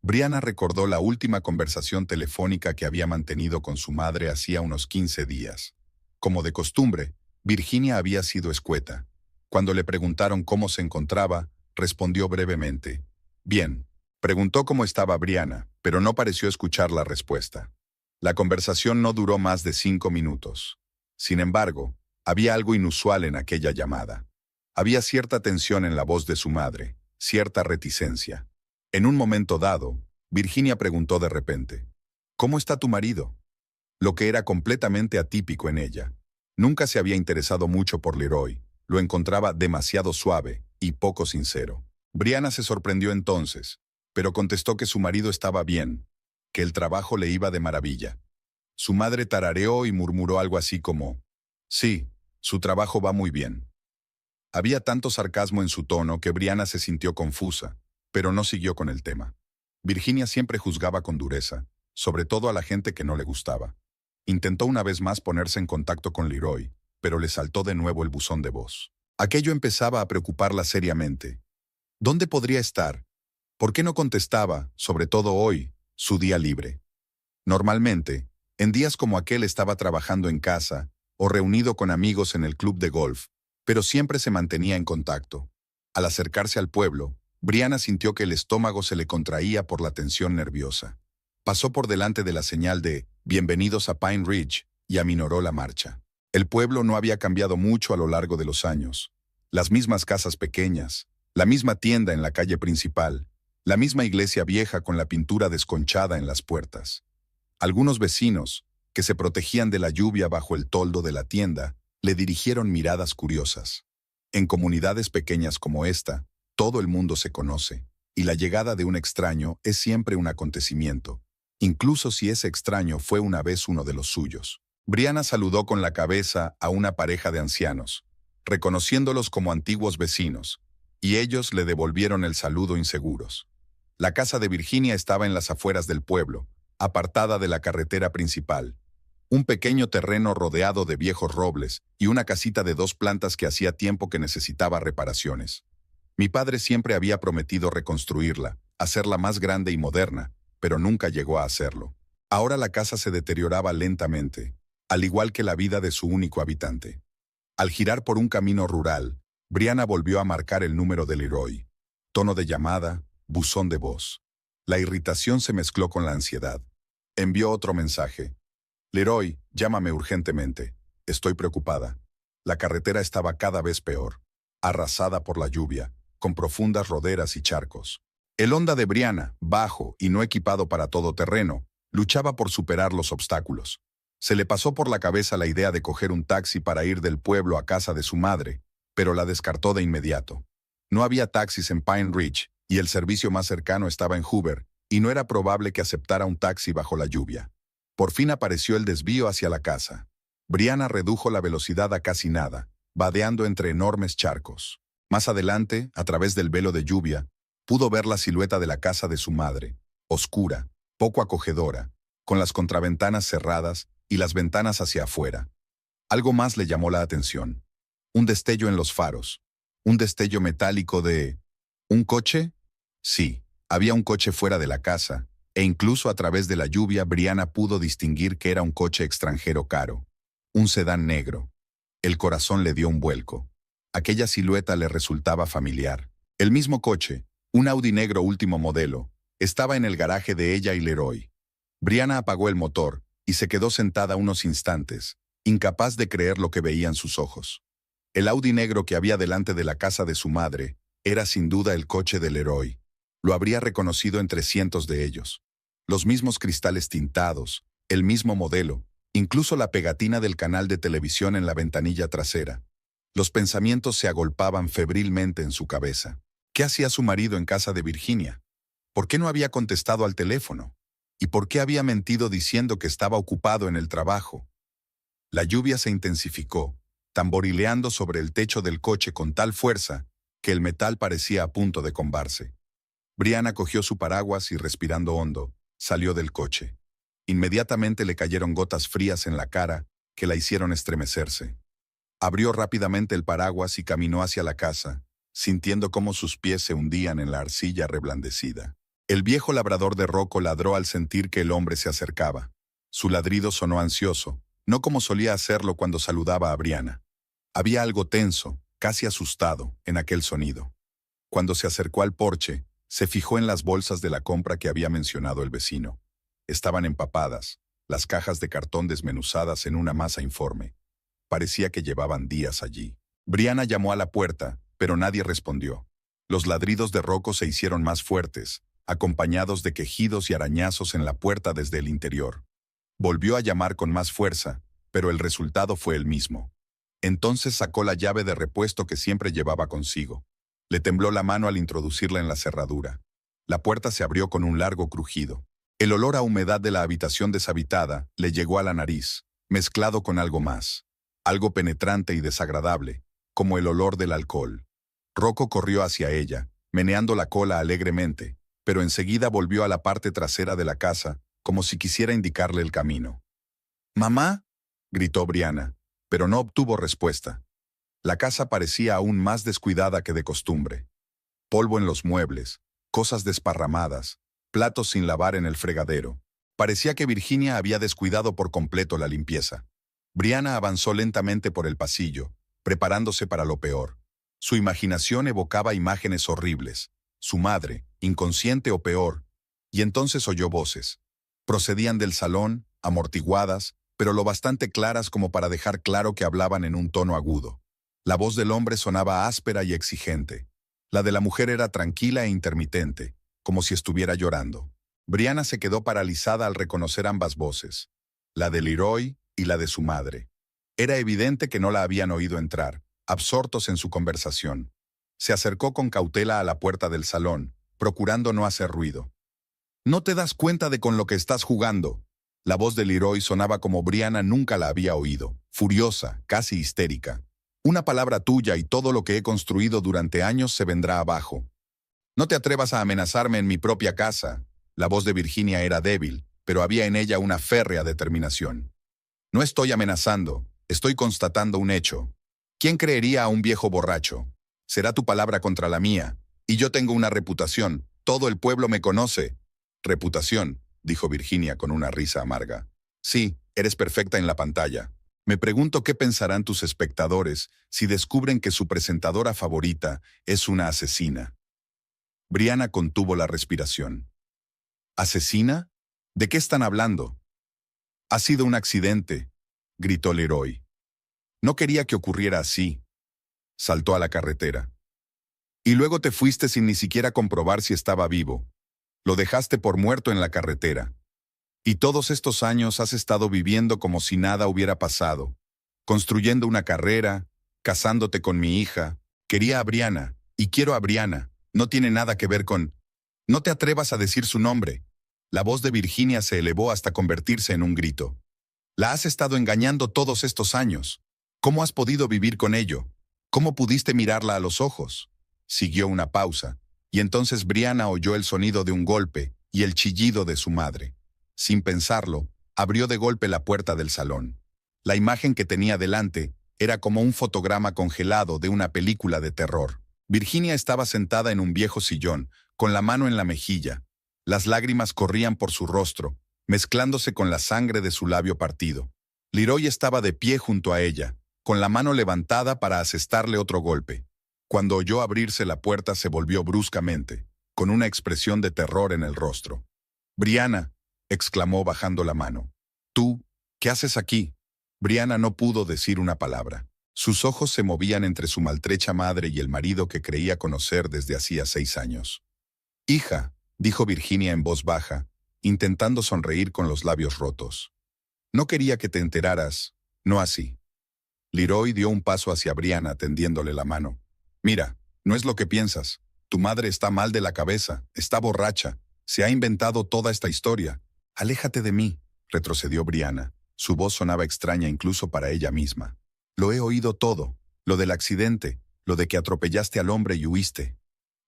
Brianna recordó la última conversación telefónica que había mantenido con su madre hacía unos 15 días. Como de costumbre, Virginia había sido escueta. Cuando le preguntaron cómo se encontraba, respondió brevemente. Bien. Preguntó cómo estaba Brianna, pero no pareció escuchar la respuesta. La conversación no duró más de 5 minutos. Sin embargo, había algo inusual en aquella llamada. Había cierta tensión en la voz de su madre, cierta reticencia. En un momento dado, Virginia preguntó de repente, ¿cómo está tu marido? Lo que era completamente atípico en ella. Nunca se había interesado mucho por Leroy, lo encontraba demasiado suave y poco sincero. Brianna se sorprendió entonces, pero contestó que su marido estaba bien, que el trabajo le iba de maravilla. Su madre tarareó y murmuró algo así como, sí, su trabajo va muy bien. Había tanto sarcasmo en su tono que Brianna se sintió confusa, pero no siguió con el tema. Virginia siempre juzgaba con dureza, sobre todo a la gente que no le gustaba. Intentó una vez más ponerse en contacto con Leroy, pero le saltó de nuevo el buzón de voz. Aquello empezaba a preocuparla seriamente. ¿Dónde podría estar? ¿Por qué no contestaba, sobre todo hoy, su día libre? Normalmente, en días como aquel estaba trabajando en casa o reunido con amigos en el club de golf, pero siempre se mantenía en contacto. Al acercarse al pueblo, Brianna sintió que el estómago se le contraía por la tensión nerviosa. Pasó por delante de la señal de «Bienvenidos a Pine Ridge» y aminoró la marcha. El pueblo no había cambiado mucho a lo largo de los años. Las mismas casas pequeñas, la misma tienda en la calle principal, la misma iglesia vieja con la pintura desconchada en las puertas. Algunos vecinos, que se protegían de la lluvia bajo el toldo de la tienda, le dirigieron miradas curiosas. En comunidades pequeñas como esta, todo el mundo se conoce, y la llegada de un extraño es siempre un acontecimiento, incluso si ese extraño fue una vez uno de los suyos. Brianna saludó con la cabeza a una pareja de ancianos, reconociéndolos como antiguos vecinos, y ellos le devolvieron el saludo inseguros. La casa de Virginia estaba en las afueras del pueblo, apartada de la carretera principal. Un pequeño terreno rodeado de viejos robles y una casita de 2 plantas que hacía tiempo que necesitaba reparaciones. Mi padre siempre había prometido reconstruirla, hacerla más grande y moderna, pero nunca llegó a hacerlo. Ahora la casa se deterioraba lentamente, al igual que la vida de su único habitante. Al girar por un camino rural, Brianna volvió a marcar el número de Leroy. Tono de llamada, buzón de voz. La irritación se mezcló con la ansiedad. Envió otro mensaje. Leroy, llámame urgentemente. Estoy preocupada. La carretera estaba cada vez peor, arrasada por la lluvia, con profundas roderas y charcos. El Honda de Brianna, bajo y no equipado para todo terreno, luchaba por superar los obstáculos. Se le pasó por la cabeza la idea de coger un taxi para ir del pueblo a casa de su madre, pero la descartó de inmediato. No había taxis en Pine Ridge, y el servicio más cercano estaba en Hoover, y no era probable que aceptara un taxi bajo la lluvia. Por fin apareció el desvío hacia la casa. Brianna redujo la velocidad a casi nada, vadeando entre enormes charcos. Más adelante, a través del velo de lluvia, pudo ver la silueta de la casa de su madre, oscura, poco acogedora, con las contraventanas cerradas y las ventanas hacia afuera. Algo más le llamó la atención. Un destello en los faros. Un destello metálico de... ¿Un coche? Sí, había un coche fuera de la casa, e incluso a través de la lluvia Brianna pudo distinguir que era un coche extranjero caro. Un sedán negro. El corazón le dio un vuelco. Aquella silueta le resultaba familiar. El mismo coche, Un Audi negro último modelo. Estaba en el garaje de ella y Leroy. Brianna apagó el motor y se quedó sentada unos instantes, incapaz de creer lo que veían sus ojos. El Audi negro que había delante de la casa de su madre era sin duda el coche de Leroy. Lo habría reconocido entre cientos de ellos. Los mismos cristales tintados, el mismo modelo, incluso la pegatina del canal de televisión en la ventanilla trasera. Los pensamientos se agolpaban febrilmente en su cabeza. ¿Qué hacía su marido en casa de Virginia? ¿Por qué no había contestado al teléfono? ¿Y por qué había mentido diciendo que estaba ocupado en el trabajo? La lluvia se intensificó, tamborileando sobre el techo del coche con tal fuerza que el metal parecía a punto de combarse. Brianna cogió su paraguas y, respirando hondo, salió del coche. Inmediatamente le cayeron gotas frías en la cara que la hicieron estremecerse. Abrió rápidamente el paraguas y caminó hacia la casa, sintiendo cómo sus pies se hundían en la arcilla reblandecida. El viejo labrador de Rocco ladró al sentir que el hombre se acercaba. Su ladrido sonó ansioso, no como solía hacerlo cuando saludaba a Brianna. Había algo tenso, casi asustado, en aquel sonido. Cuando se acercó al porche, se fijó en las bolsas de la compra que había mencionado el vecino. Estaban empapadas, las cajas de cartón desmenuzadas en una masa informe. Parecía que llevaban días allí. Brianna llamó a la puerta, pero nadie respondió. Los ladridos de Rocco se hicieron más fuertes, acompañados de quejidos y arañazos en la puerta desde el interior. Volvió a llamar con más fuerza, pero el resultado fue el mismo. Entonces sacó la llave de repuesto que siempre llevaba consigo. Le tembló la mano al introducirla en la cerradura. La puerta se abrió con un largo crujido. El olor a humedad de la habitación deshabitada le llegó a la nariz, mezclado con algo más. Algo penetrante y desagradable, como el olor del alcohol. Rocco corrió hacia ella, meneando la cola alegremente, pero enseguida volvió a la parte trasera de la casa, como si quisiera indicarle el camino. «¡Mamá!», gritó Brianna, pero no obtuvo respuesta. La casa parecía aún más descuidada que de costumbre. Polvo en los muebles, cosas desparramadas, platos sin lavar en el fregadero. Parecía que Virginia había descuidado por completo la limpieza. Brianna avanzó lentamente por el pasillo, preparándose para lo peor. Su imaginación evocaba imágenes horribles. Su madre, inconsciente o peor. Y entonces oyó voces. Procedían del salón, amortiguadas, pero lo bastante claras como para dejar claro que hablaban en un tono agudo. La voz del hombre sonaba áspera y exigente. La de la mujer era tranquila e intermitente, como si estuviera llorando. Brianna se quedó paralizada al reconocer ambas voces, la de Leroy y la de su madre. Era evidente que no la habían oído entrar, absortos en su conversación. Se acercó con cautela a la puerta del salón, procurando no hacer ruido. «¿No te das cuenta de con lo que estás jugando?». La voz de Leroy sonaba como Brianna nunca la había oído, furiosa, casi histérica. «Una palabra tuya y todo lo que he construido durante años se vendrá abajo. No te atrevas a amenazarme en mi propia casa». La voz de Virginia era débil, pero había en ella una férrea determinación. «No estoy amenazando, estoy constatando un hecho. ¿Quién creería a un viejo borracho? Será tu palabra contra la mía, y yo tengo una reputación, todo el pueblo me conoce». «Reputación», dijo Virginia con una risa amarga. «Sí, eres perfecta en la pantalla. Me pregunto qué pensarán tus espectadores si descubren que su presentadora favorita es una asesina». Brianna contuvo la respiración. «¿Asesina? ¿De qué están hablando?». «Ha sido un accidente», gritó Leroy. «No quería que ocurriera así». Saltó a la carretera. «Y luego te fuiste sin ni siquiera comprobar si estaba vivo. Lo dejaste por muerto en la carretera. Y todos estos años has estado viviendo como si nada hubiera pasado, construyendo una carrera, casándote con mi hija. Quería a Brianna, y quiero a Brianna. No tiene nada que ver con... No te atrevas a decir su nombre». La voz de Virginia se elevó hasta convertirse en un grito. «La has estado engañando todos estos años. ¿Cómo has podido vivir con ello? ¿Cómo pudiste mirarla a los ojos?». Siguió una pausa, y entonces Brianna oyó el sonido de un golpe y el chillido de su madre. Sin pensarlo, abrió de golpe la puerta del salón. La imagen que tenía delante era como un fotograma congelado de una película de terror. Virginia estaba sentada en un viejo sillón, con la mano en la mejilla. Las lágrimas corrían por su rostro, mezclándose con la sangre de su labio partido. Leroy estaba de pie junto a ella, con la mano levantada para asestarle otro golpe. Cuando oyó abrirse la puerta se volvió bruscamente. con una expresión de terror en el rostro. «Brianna», exclamó bajando la mano. «¿Tú? ¿Qué haces aquí?» Brianna no pudo decir una palabra. Sus ojos se movían entre su maltrecha madre y el marido que creía conocer desde hacía 6 años. «Hija», dijo Virginia en voz baja, intentando sonreír con los labios rotos. «No quería que te enteraras, no así». Leroy dio un paso hacia Brianna tendiéndole la mano. «Mira, no es lo que piensas. Tu madre está mal de la cabeza, está borracha. Se ha inventado toda esta historia. Aléjate de mí», retrocedió Brianna. Su voz sonaba extraña incluso para ella misma. «Lo he oído todo. Lo del accidente, lo de que atropellaste al hombre y huiste».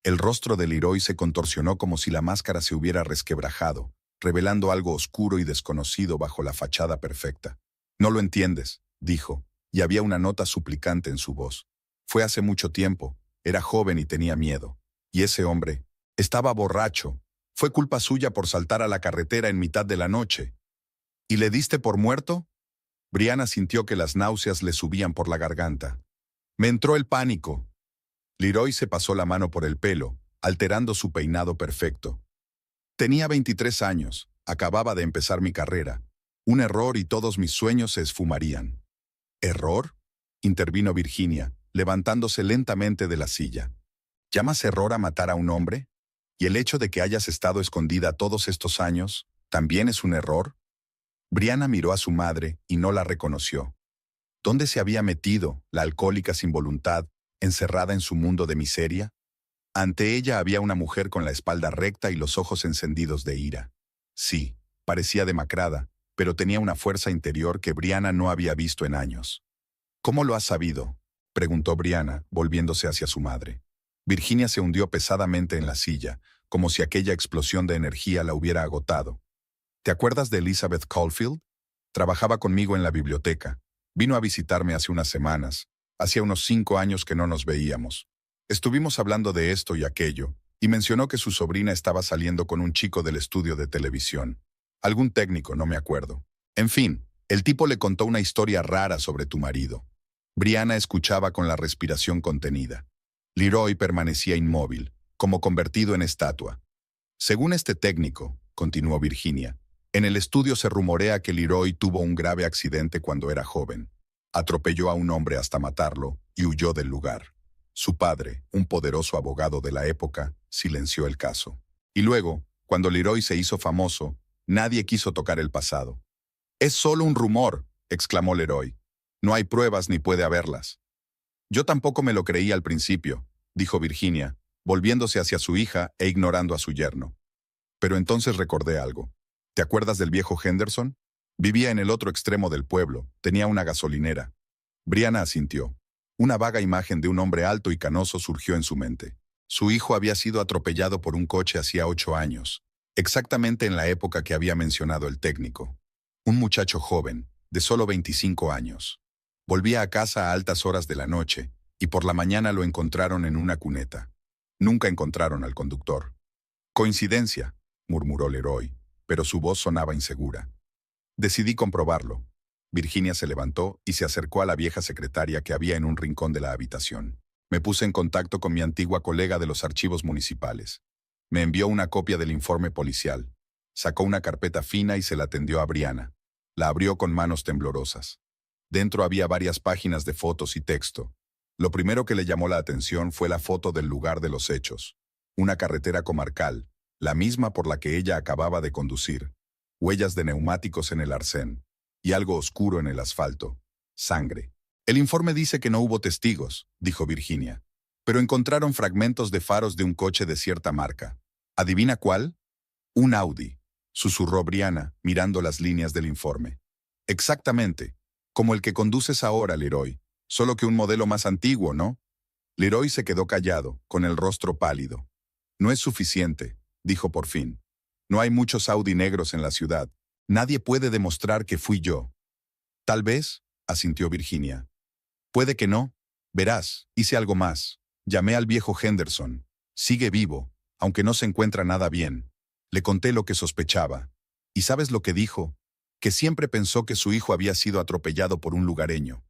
El rostro de Leroy se contorsionó como si la máscara se hubiera resquebrajado, revelando algo oscuro y desconocido bajo la fachada perfecta. «No lo entiendes», dijo, y había una nota suplicante en su voz. «Fue hace mucho tiempo. Era joven y tenía miedo. Y ese hombre estaba borracho. Fue culpa suya por saltar a la carretera en mitad de la noche. ¿Y le diste por muerto?» Brianna sintió que las náuseas le subían por la garganta. «Me entró el pánico». Leroy se pasó la mano por el pelo, alterando su peinado perfecto. «Tenía 23 años. Acababa de empezar mi carrera. Un error y todos mis sueños se esfumarían». «¿Error?», intervino Virginia, levantándose lentamente de la silla. «¿Llamas error a matar a un hombre? ¿Y el hecho de que hayas estado escondida todos estos años también es un error?» Brianna miró a su madre y no la reconoció. ¿Dónde se había metido, la alcohólica sin voluntad, encerrada en su mundo de miseria? Ante ella había una mujer con la espalda recta y los ojos encendidos de ira. Sí, parecía demacrada, pero tenía una fuerza interior que Brianna no había visto en años. «¿Cómo lo has sabido?», preguntó Brianna, volviéndose hacia su madre. Virginia se hundió pesadamente en la silla, como si aquella explosión de energía la hubiera agotado. «¿Te acuerdas de Elizabeth Caulfield? Trabajaba conmigo en la biblioteca. Vino a visitarme hace unas semanas. Hacía unos 5 años que no nos veíamos. Estuvimos hablando de esto y aquello, y mencionó que su sobrina estaba saliendo con un chico del estudio de televisión. Algún técnico, no me acuerdo. En fin, el tipo le contó una historia rara sobre tu marido». Brianna escuchaba con la respiración contenida. Leroy permanecía inmóvil, como convertido en estatua. «Según este técnico», continuó Virginia, «en el estudio se rumorea que Leroy tuvo un grave accidente cuando era joven. Atropelló a un hombre hasta matarlo y huyó del lugar. Su padre, un poderoso abogado de la época, silenció el caso. Y luego, cuando Leroy se hizo famoso, nadie quiso tocar el pasado». «Es solo un rumor», exclamó Leroy. «No hay pruebas ni puede haberlas». «Yo tampoco me lo creí al principio», dijo Virginia, volviéndose hacia su hija e ignorando a su yerno. «Pero entonces recordé algo. ¿Te acuerdas del viejo Henderson? Vivía en el otro extremo del pueblo, tenía una gasolinera». Brianna asintió. Una vaga imagen de un hombre alto y canoso surgió en su mente. Su hijo había sido atropellado por un coche hacía 8 años, exactamente en la época que había mencionado el técnico. Un muchacho joven, de solo 25 años. Volvía a casa a altas horas de la noche, y por la mañana lo encontraron en una cuneta. Nunca encontraron al conductor. «Coincidencia», murmuró Leroy, pero su voz sonaba insegura. «Decidí comprobarlo». Virginia se levantó y se acercó a la vieja secretaria que había en un rincón de la habitación. «Me puse en contacto con mi antigua colega de los archivos municipales. Me envió una copia del informe policial. Sacó una carpeta fina y se la tendió a Brianna. La abrió con manos temblorosas. Dentro había varias páginas de fotos y texto. Lo primero que le llamó la atención fue la foto del lugar de los hechos. Una carretera comarcal, la misma por la que ella acababa de conducir. Huellas de neumáticos en el arcén. Y algo oscuro en el asfalto. Sangre. «El informe dice que no hubo testigos», dijo Virginia. «Pero encontraron fragmentos de faros de un coche de cierta marca. ¿Adivina cuál?» «Un Audi», susurró Brianna, mirando las líneas del informe. «Exactamente. Como el que conduces ahora, Leroy. Solo que un modelo más antiguo, ¿no?» Leroy se quedó callado, con el rostro pálido. «No es suficiente», dijo por fin. «No hay muchos Audi negros en la ciudad. Nadie puede demostrar que fui yo». «Tal vez», asintió Virginia. «Puede que no. Verás, hice algo más. Llamé al viejo Henderson. Sigue vivo, aunque no se encuentra nada bien. Le conté lo que sospechaba. ¿Y sabes lo que dijo? Que siempre pensó que su hijo había sido atropellado por un lugareño.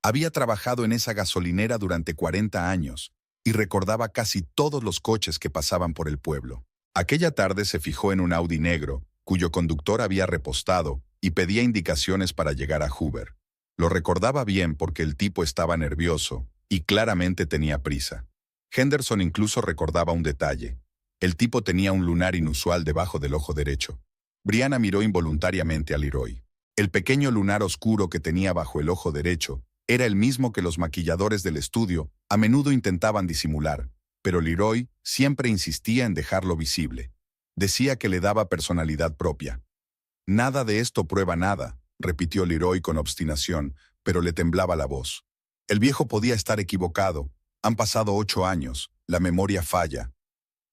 Había trabajado en esa gasolinera durante 40 años, y recordaba casi todos los coches que pasaban por el pueblo. Aquella tarde se fijó en un Audi negro, cuyo conductor había repostado, y pedía indicaciones para llegar a Hoover. Lo recordaba bien porque el tipo estaba nervioso y claramente tenía prisa. Henderson incluso recordaba un detalle. El tipo tenía un lunar inusual debajo del ojo derecho. Brianna miró involuntariamente a Leroy. El pequeño lunar oscuro que tenía bajo el ojo derecho era el mismo que los maquilladores del estudio a menudo intentaban disimular, pero Leroy siempre insistía en dejarlo visible. Decía que le daba personalidad propia. Nada de esto prueba nada, repitió Leroy con obstinación, pero le temblaba la voz. El viejo podía estar equivocado. Han pasado 8 años. La memoria falla.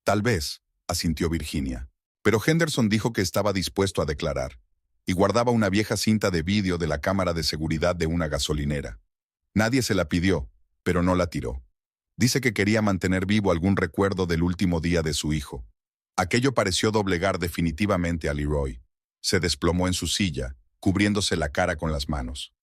Tal vez, asintió Virginia. Pero Henderson dijo que estaba dispuesto a declarar, y guardaba una vieja cinta de vídeo de la cámara de seguridad de una gasolinera. Nadie se la pidió, pero no la tiró. Dice que quería mantener vivo algún recuerdo del último día de su hijo. Aquello pareció doblegar definitivamente a Leroy. Se desplomó en su silla, cubriéndose la cara con las manos.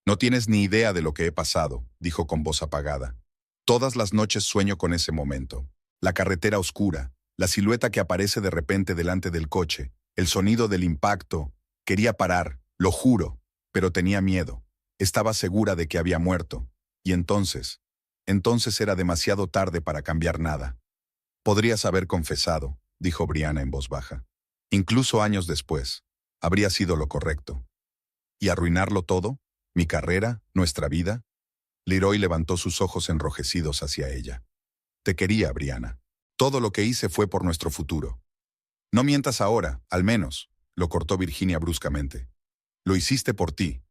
No tienes ni idea de lo que he pasado, dijo con voz apagada. Todas las noches sueño con ese momento. La carretera oscura, la silueta que aparece de repente delante del coche, el sonido del impacto. Quería parar, lo juro, pero tenía miedo. Estaba segura de que había muerto. Y entonces era demasiado tarde para cambiar nada. Podrías haber confesado, dijo Brianna en voz baja. Incluso años después, habría sido lo correcto. ¿Y arruinarlo todo? ¿Mi carrera? ¿Nuestra vida? Leroy levantó sus ojos enrojecidos hacia ella. Te quería, Brianna. Todo lo que hice fue por nuestro futuro. No mientas ahora, al menos, lo cortó Virginia bruscamente. Lo hiciste por ti.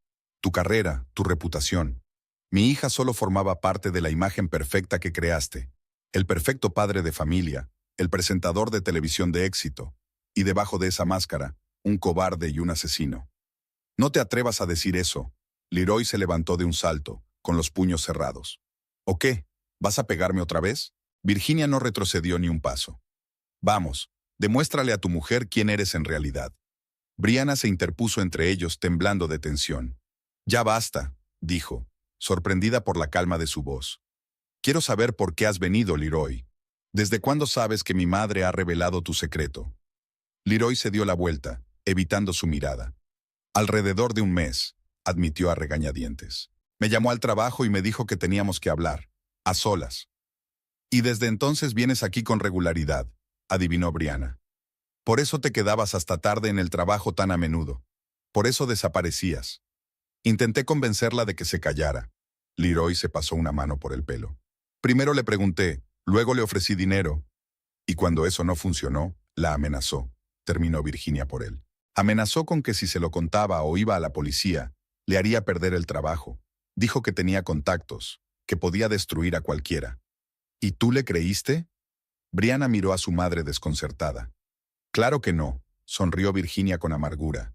Tu carrera, tu reputación. Mi hija solo formaba parte de la imagen perfecta que creaste. El perfecto padre de familia, el presentador de televisión de éxito. Y debajo de esa máscara, un cobarde y un asesino. No te atrevas a decir eso. Leroy se levantó de un salto, con los puños cerrados. ¿O qué? ¿Vas a pegarme otra vez? Virginia no retrocedió ni un paso. Vamos, demuéstrale a tu mujer quién eres en realidad. Brianna se interpuso entre ellos, temblando de tensión. Ya basta, dijo, sorprendida por la calma de su voz. Quiero saber por qué has venido, Leroy. ¿Desde cuándo sabes que mi madre ha revelado tu secreto? Leroy se dio la vuelta, evitando su mirada. Alrededor de un mes, admitió a regañadientes. Me llamó al trabajo y me dijo que teníamos que hablar, a solas. Y desde entonces vienes aquí con regularidad, adivinó Brianna. Por eso te quedabas hasta tarde en el trabajo tan a menudo. Por eso desaparecías. Intenté convencerla de que se callara. Leroy se pasó una mano por el pelo. Primero le pregunté, luego le ofrecí dinero. Y cuando eso no funcionó, la amenazó. Terminó Virginia por él. Amenazó con que si se lo contaba o iba a la policía, le haría perder el trabajo. Dijo que tenía contactos, que podía destruir a cualquiera. ¿Y tú le creíste? Brianna miró a su madre desconcertada. Claro que no, sonrió Virginia con amargura.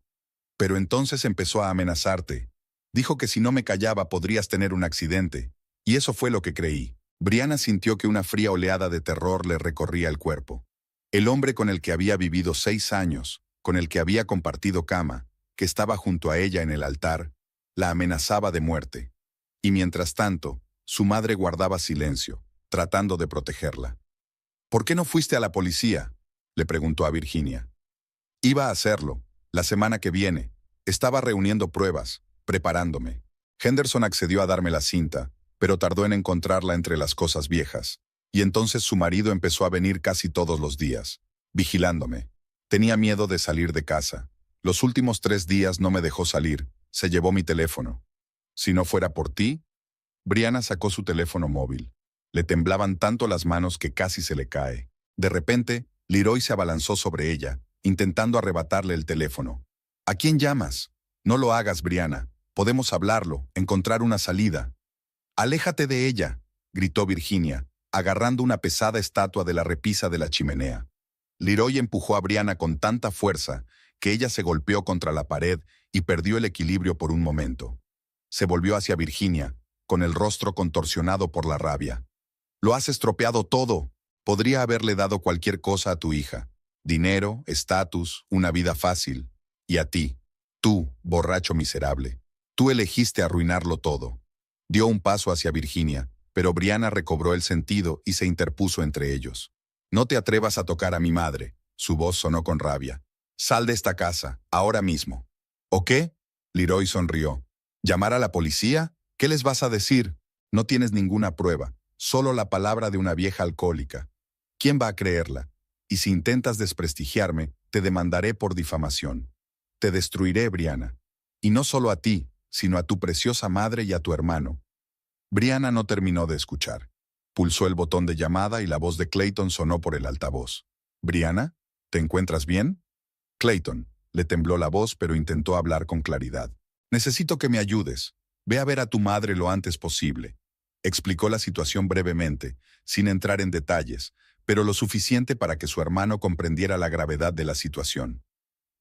Pero entonces empezó a amenazarte. Dijo que si no me callaba podrías tener un accidente. Y eso fue lo que creí. Brianna sintió que una fría oleada de terror le recorría el cuerpo. El hombre con el que había vivido 6 años, con el que había compartido cama, que estaba junto a ella en el altar, la amenazaba de muerte. Y mientras tanto, su madre guardaba silencio, tratando de protegerla. ¿Por qué no fuiste a la policía?, le preguntó a Virginia. Iba a hacerlo, la semana que viene. Estaba reuniendo pruebas, preparándome. Henderson accedió a darme la cinta, pero tardó en encontrarla entre las cosas viejas. Y entonces su marido empezó a venir casi todos los días, vigilándome. Tenía miedo de salir de casa. Los últimos 3 días no me dejó salir, se llevó mi teléfono. Si no fuera por ti, Brianna sacó su teléfono móvil. Le temblaban tanto las manos que casi se le cae. De repente, Leroy se abalanzó sobre ella, intentando arrebatarle el teléfono. ¿A quién llamas? No lo hagas, Brianna. Podemos hablarlo, encontrar una salida. Aléjate de ella, gritó Virginia, agarrando una pesada estatua de la repisa de la chimenea. Leroy empujó a Brianna con tanta fuerza que ella se golpeó contra la pared y perdió el equilibrio por un momento. Se volvió hacia Virginia, con el rostro contorsionado por la rabia. Lo has estropeado todo. Podría haberle dado cualquier cosa a tu hija. Dinero, estatus, una vida fácil. Y a ti, tú, borracho miserable. Tú elegiste arruinarlo todo. Dio un paso hacia Virginia, pero Brianna recobró el sentido y se interpuso entre ellos. «No te atrevas a tocar a mi madre», su voz sonó con rabia. «Sal de esta casa, ahora mismo». «¿O qué?», Leroy sonrió. «¿Llamar a la policía? ¿Qué les vas a decir? No tienes ninguna prueba, solo la palabra de una vieja alcohólica. ¿Quién va a creerla? Y si intentas desprestigiarme, te demandaré por difamación. Te destruiré, Brianna. Y no solo a ti, sino a tu preciosa madre y a tu hermano». Brianna no terminó de escuchar. Pulsó el botón de llamada y la voz de Clayton sonó por el altavoz. «¿Brianna? ¿Te encuentras bien?» Clayton. Le tembló la voz, pero intentó hablar con claridad. «Necesito que me ayudes. Ve a ver a tu madre lo antes posible». Explicó la situación brevemente, sin entrar en detalles, pero lo suficiente para que su hermano comprendiera la gravedad de la situación.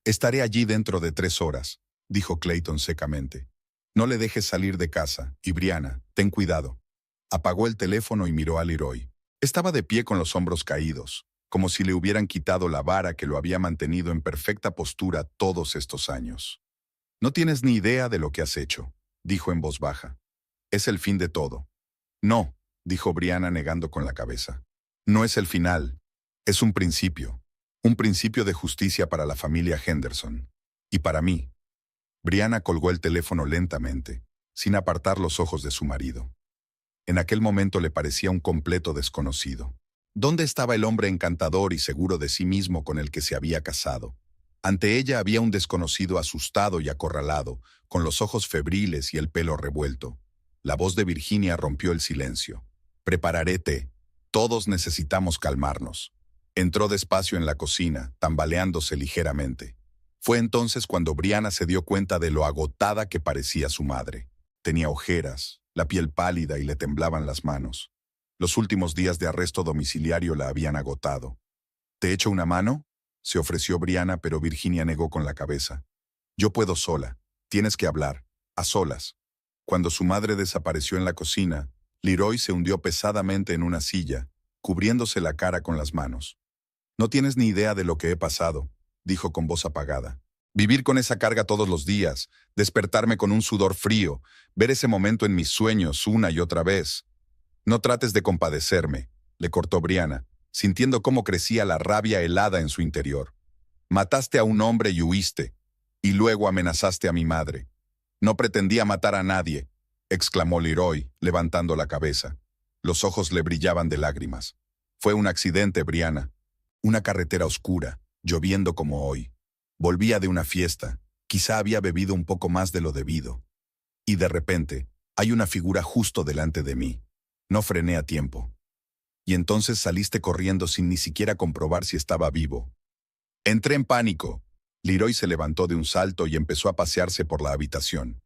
«Estaré allí dentro de 3 horas», dijo Clayton secamente. «No le dejes salir de casa, y Brianna, ten cuidado». Apagó el teléfono y miró a Leroy. Estaba de pie con los hombros caídos, como si le hubieran quitado la vara que lo había mantenido en perfecta postura todos estos años. «No tienes ni idea de lo que has hecho», dijo en voz baja. «Es el fin de todo». «No», dijo Brianna negando con la cabeza. «No es el final. Es un principio. Un principio de justicia para la familia Henderson. Y para mí». Brianna colgó el teléfono lentamente, sin apartar los ojos de su marido. En aquel momento le parecía un completo desconocido. ¿Dónde estaba el hombre encantador y seguro de sí mismo con el que se había casado? Ante ella había un desconocido asustado y acorralado, con los ojos febriles y el pelo revuelto. La voz de Virginia rompió el silencio. «Prepararé té. Todos necesitamos calmarnos». Entró despacio en la cocina, tambaleándose ligeramente. Fue entonces cuando Brianna se dio cuenta de lo agotada que parecía su madre. Tenía ojeras, la piel pálida y le temblaban las manos. Los últimos días de arresto domiciliario la habían agotado. «¿Te echo una mano?», se ofreció Brianna, pero Virginia negó con la cabeza. «Yo puedo sola. Tienes que hablar. A solas». Cuando su madre desapareció en la cocina, Leroy se hundió pesadamente en una silla, cubriéndose la cara con las manos. «No tienes ni idea de lo que he pasado», dijo con voz apagada. «Vivir con esa carga todos los días, despertarme con un sudor frío, ver ese momento en mis sueños una y otra vez». «No trates de compadecerme», le cortó Brianna, sintiendo cómo crecía la rabia helada en su interior. «Mataste a un hombre y huiste, y luego amenazaste a mi madre». «No pretendía matar a nadie», exclamó Leroy, levantando la cabeza. Los ojos le brillaban de lágrimas. «Fue un accidente, Brianna. Una carretera oscura, lloviendo como hoy. Volvía de una fiesta, quizá había bebido un poco más de lo debido. Y de repente, hay una figura justo delante de mí. No frené a tiempo. Y entonces saliste corriendo sin ni siquiera comprobar si estaba vivo». Entré en pánico. Leroy se levantó de un salto y empezó a pasearse por la habitación.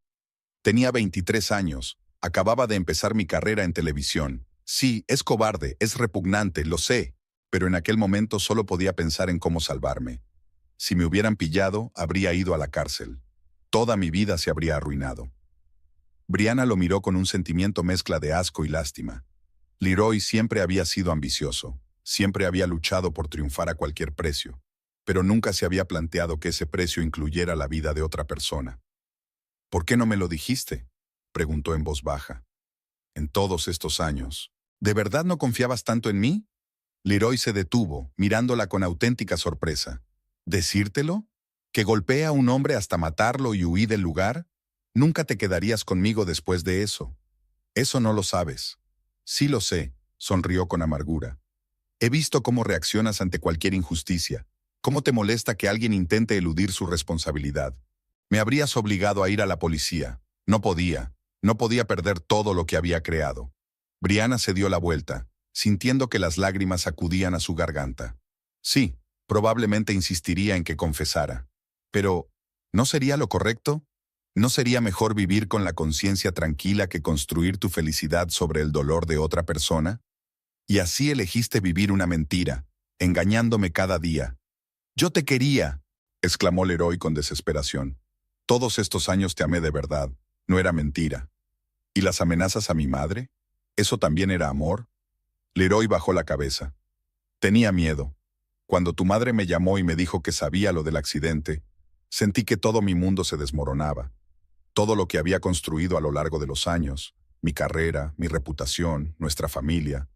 Tenía 23 años, acababa de empezar mi carrera en televisión. Sí, es cobarde, es repugnante, lo sé, pero en aquel momento solo podía pensar en cómo salvarme. Si me hubieran pillado, habría ido a la cárcel. Toda mi vida se habría arruinado. Brianna lo miró con un sentimiento mezcla de asco y lástima. Leroy siempre había sido ambicioso, siempre había luchado por triunfar a cualquier precio, pero nunca se había planteado que ese precio incluyera la vida de otra persona. «¿Por qué no me lo dijiste?», preguntó en voz baja. «En todos estos años, ¿de verdad no confiabas tanto en mí?». Leroy se detuvo, mirándola con auténtica sorpresa. «¿Decírtelo? ¿Que golpeé a un hombre hasta matarlo y huí del lugar? Nunca te quedarías conmigo después de eso. Eso no lo sabes». «Sí lo sé», sonrió con amargura. «He visto cómo reaccionas ante cualquier injusticia, cómo te molesta que alguien intente eludir su responsabilidad. Me habrías obligado a ir a la policía. No podía perder todo lo que había creado». Brianna se dio la vuelta, sintiendo que las lágrimas acudían a su garganta. Sí, probablemente insistiría en que confesara. Pero, ¿no sería lo correcto? ¿No sería mejor vivir con la conciencia tranquila que construir tu felicidad sobre el dolor de otra persona? Y así elegiste vivir una mentira, engañándome cada día. «Yo te quería», exclamó Leroy con desesperación. «Todos estos años te amé de verdad, no era mentira». «¿Y las amenazas a mi madre? ¿Eso también era amor?». Leroy bajó la cabeza. «Tenía miedo. Cuando tu madre me llamó y me dijo que sabía lo del accidente, sentí que todo mi mundo se desmoronaba. Todo lo que había construido a lo largo de los años, Mi carrera, mi reputación, nuestra familia,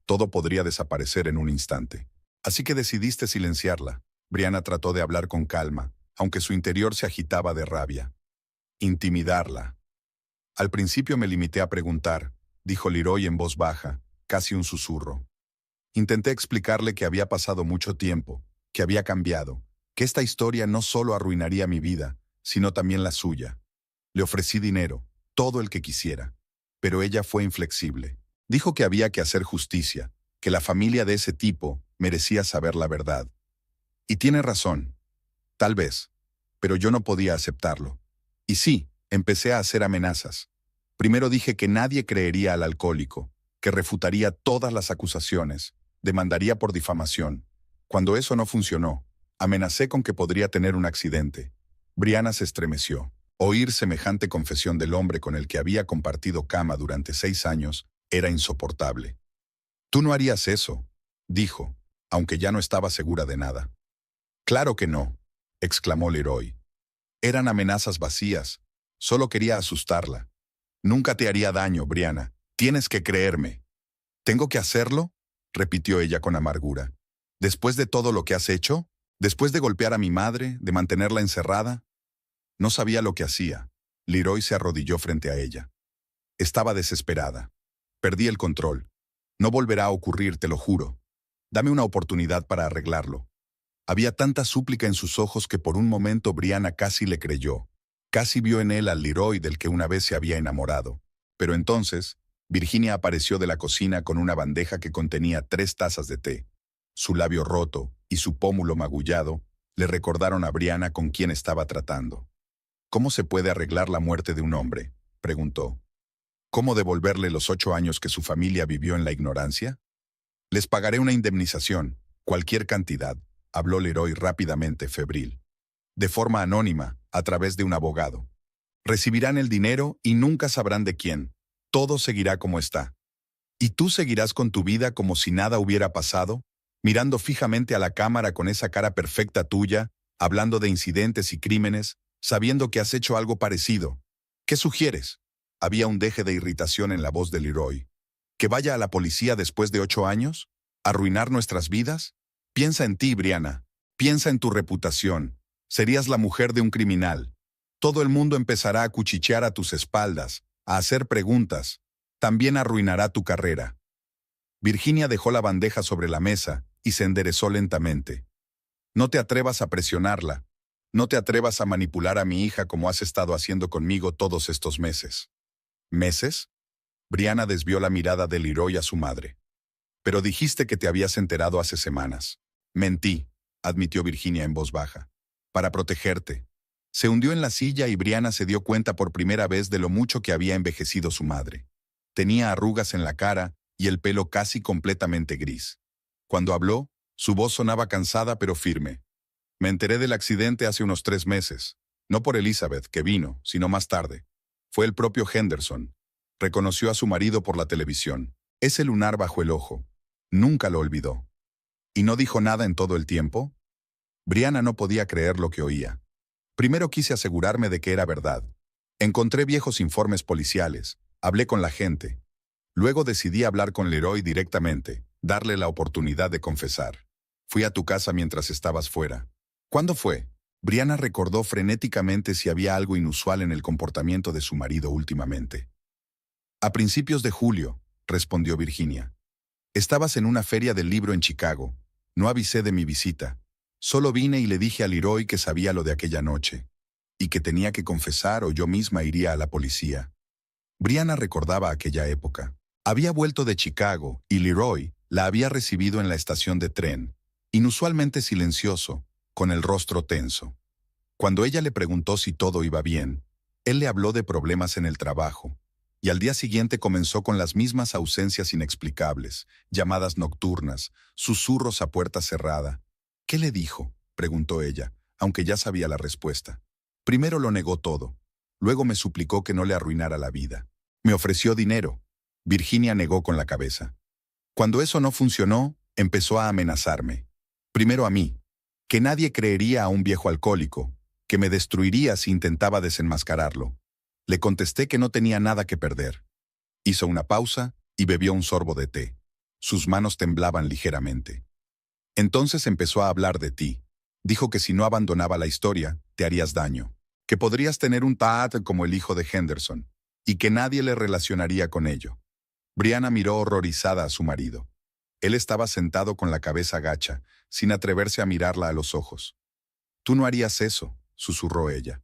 todo podría desaparecer en un instante. Así que decidiste silenciarla. Brianna trató de hablar con calma, aunque su interior se agitaba de rabia. Intimidarla. Al principio me limité a preguntar, dijo Leroy en voz baja, casi un susurro. Intenté explicarle que había pasado mucho tiempo, que había cambiado, que esta historia no solo arruinaría mi vida, sino también la suya. Le ofrecí dinero, todo el que quisiera, pero ella fue inflexible. Dijo que había que hacer justicia, que la familia de ese tipo merecía saber la verdad. Y tiene razón, tal vez, pero yo no podía aceptarlo. Y sí, empecé a hacer amenazas. Primero dije que nadie creería al alcohólico, que refutaría todas las acusaciones, demandaría por difamación. Cuando eso no funcionó, amenacé con que podría tener un accidente. Brianna se estremeció. Oír semejante confesión del hombre con el que había compartido cama durante 6 años era insoportable. «Tú no harías eso», dijo, aunque ya no estaba segura de nada. «Claro que no», exclamó Leroy. Eran amenazas vacías. Solo quería asustarla. «Nunca te haría daño, Brianna. Tienes que creerme». «¿Tengo que hacerlo?», repitió ella con amargura. «¿Después de todo lo que has hecho? ¿Después de golpear a mi madre, de mantenerla encerrada?» No sabía lo que hacía. Leroy se arrodilló frente a ella. Estaba desesperada. «Perdí el control. No volverá a ocurrir, te lo juro. Dame una oportunidad para arreglarlo». Había tanta súplica en sus ojos que por un momento Brianna casi le creyó. Casi vio en él al Leroy del que una vez se había enamorado. Pero entonces, Virginia apareció de la cocina con una bandeja que contenía 3 tazas de té. Su labio roto y su pómulo magullado le recordaron a Brianna con quién estaba tratando. «¿Cómo se puede arreglar la muerte de un hombre?», preguntó. «¿Cómo devolverle los 8 años que su familia vivió en la ignorancia? Les pagaré una indemnización, cualquier cantidad», habló Leroy rápidamente, febril. «De forma anónima, a través de un abogado. Recibirán el dinero y nunca sabrán de quién. Todo seguirá como está. Y tú seguirás con tu vida como si nada hubiera pasado, mirando fijamente a la cámara con esa cara perfecta tuya, hablando de incidentes y crímenes, sabiendo que has hecho algo parecido. ¿Qué sugieres?». Había un deje de irritación en la voz de Leroy. «¿Que vaya a la policía después de 8 años? ¿Arruinar nuestras vidas? Piensa en ti, Brianna. Piensa en tu reputación. Serías la mujer de un criminal. Todo el mundo empezará a cuchichear a tus espaldas, a hacer preguntas. También arruinará tu carrera». Virginia dejó la bandeja sobre la mesa y se enderezó lentamente. «No te atrevas a presionarla. No te atrevas a manipular a mi hija como has estado haciendo conmigo todos estos meses». «¿Meses?». Brianna desvió la mirada de Leroy a su madre. «Pero dijiste que te habías enterado hace semanas». «Mentí», admitió Virginia en voz baja. «Para protegerte». Se hundió en la silla y Brianna se dio cuenta por primera vez de lo mucho que había envejecido su madre. Tenía arrugas en la cara y el pelo casi completamente gris. Cuando habló, su voz sonaba cansada pero firme. «Me enteré del accidente hace unos 3 meses. No por Elizabeth, que vino, sino más tarde. Fue el propio Henderson. Reconoció a su marido por la televisión. Ese lunar bajo el ojo. Nunca lo olvidó». «¿Y no dijo nada en todo el tiempo?». Brianna no podía creer lo que oía. «Primero quise asegurarme de que era verdad. Encontré viejos informes policiales. Hablé con la gente. Luego decidí hablar con Leroy directamente, darle la oportunidad de confesar. Fui a tu casa mientras estabas fuera». «¿Cuándo fue?». Brianna recordó frenéticamente si había algo inusual en el comportamiento de su marido últimamente. «A principios de julio», respondió Virginia. «Estabas en una feria del libro en Chicago. No avisé de mi visita. Solo vine y le dije a Leroy que sabía lo de aquella noche, y que tenía que confesar o yo misma iría a la policía». Brianna recordaba aquella época. Había vuelto de Chicago y Leroy la había recibido en la estación de tren, inusualmente silencioso, con el rostro tenso. Cuando ella le preguntó si todo iba bien, él le habló de problemas en el trabajo, y al día siguiente comenzó con las mismas ausencias inexplicables, llamadas nocturnas, susurros a puerta cerrada. «¿Qué le dijo?», preguntó ella, aunque ya sabía la respuesta. Primero lo negó todo. Luego me suplicó que no le arruinara la vida. Me ofreció dinero. Virginia negó con la cabeza. Cuando eso no funcionó, empezó a amenazarme. Primero a mí, que nadie creería a un viejo alcohólico, que me destruiría si intentaba desenmascararlo. Le contesté que no tenía nada que perder. Hizo una pausa y bebió un sorbo de té. Sus manos temblaban ligeramente. Entonces empezó a hablar de ti. Dijo que si no abandonaba la historia, te harías daño. Que podrías tener un taat como el hijo de Henderson, y que nadie le relacionaría con ello. Brianna miró horrorizada a su marido. Él estaba sentado con la cabeza gacha, sin atreverse a mirarla a los ojos. «Tú no harías eso», susurró ella.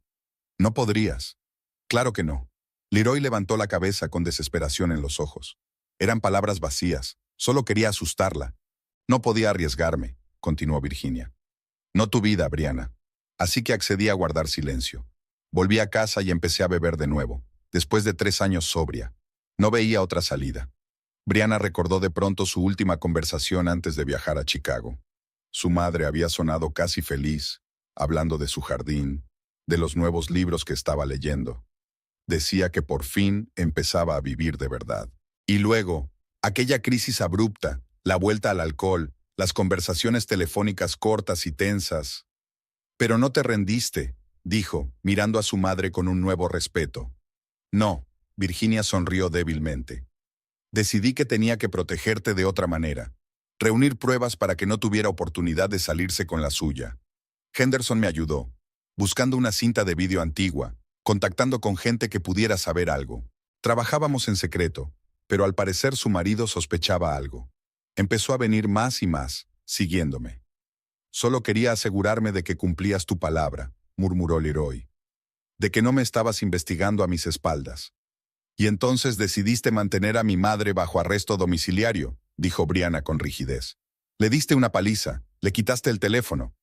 «No podrías». «Claro que no». Leroy levantó la cabeza con desesperación en los ojos. Eran palabras vacías. Solo quería asustarla. «No podía arriesgarme», continuó Virginia. «No tu vida, Brianna». Así que accedí a guardar silencio. Volví a casa y empecé a beber de nuevo, después de 3 años sobria. No veía otra salida. Brianna recordó de pronto su última conversación antes de viajar a Chicago. Su madre había sonado casi feliz, hablando de su jardín, de los nuevos libros que estaba leyendo. Decía que por fin empezaba a vivir de verdad. Y luego, aquella crisis abrupta, la vuelta al alcohol, las conversaciones telefónicas cortas y tensas. «Pero no te rendiste», dijo, mirando a su madre con un nuevo respeto. «No», Virginia sonrió débilmente. «Decidí que tenía que protegerte de otra manera. Reunir pruebas para que no tuviera oportunidad de salirse con la suya. Henderson me ayudó, buscando una cinta de vídeo antigua, contactando con gente que pudiera saber algo. Trabajábamos en secreto, pero al parecer su marido sospechaba algo. Empezó a venir más y más, siguiéndome. Solo quería asegurarme de que cumplías tu palabra», murmuró Leroy. «De que no me estabas investigando a mis espaldas». «Y entonces decidiste mantener a mi madre bajo arresto domiciliario», dijo Brianna con rigidez. «Le diste una paliza, le quitaste el teléfono».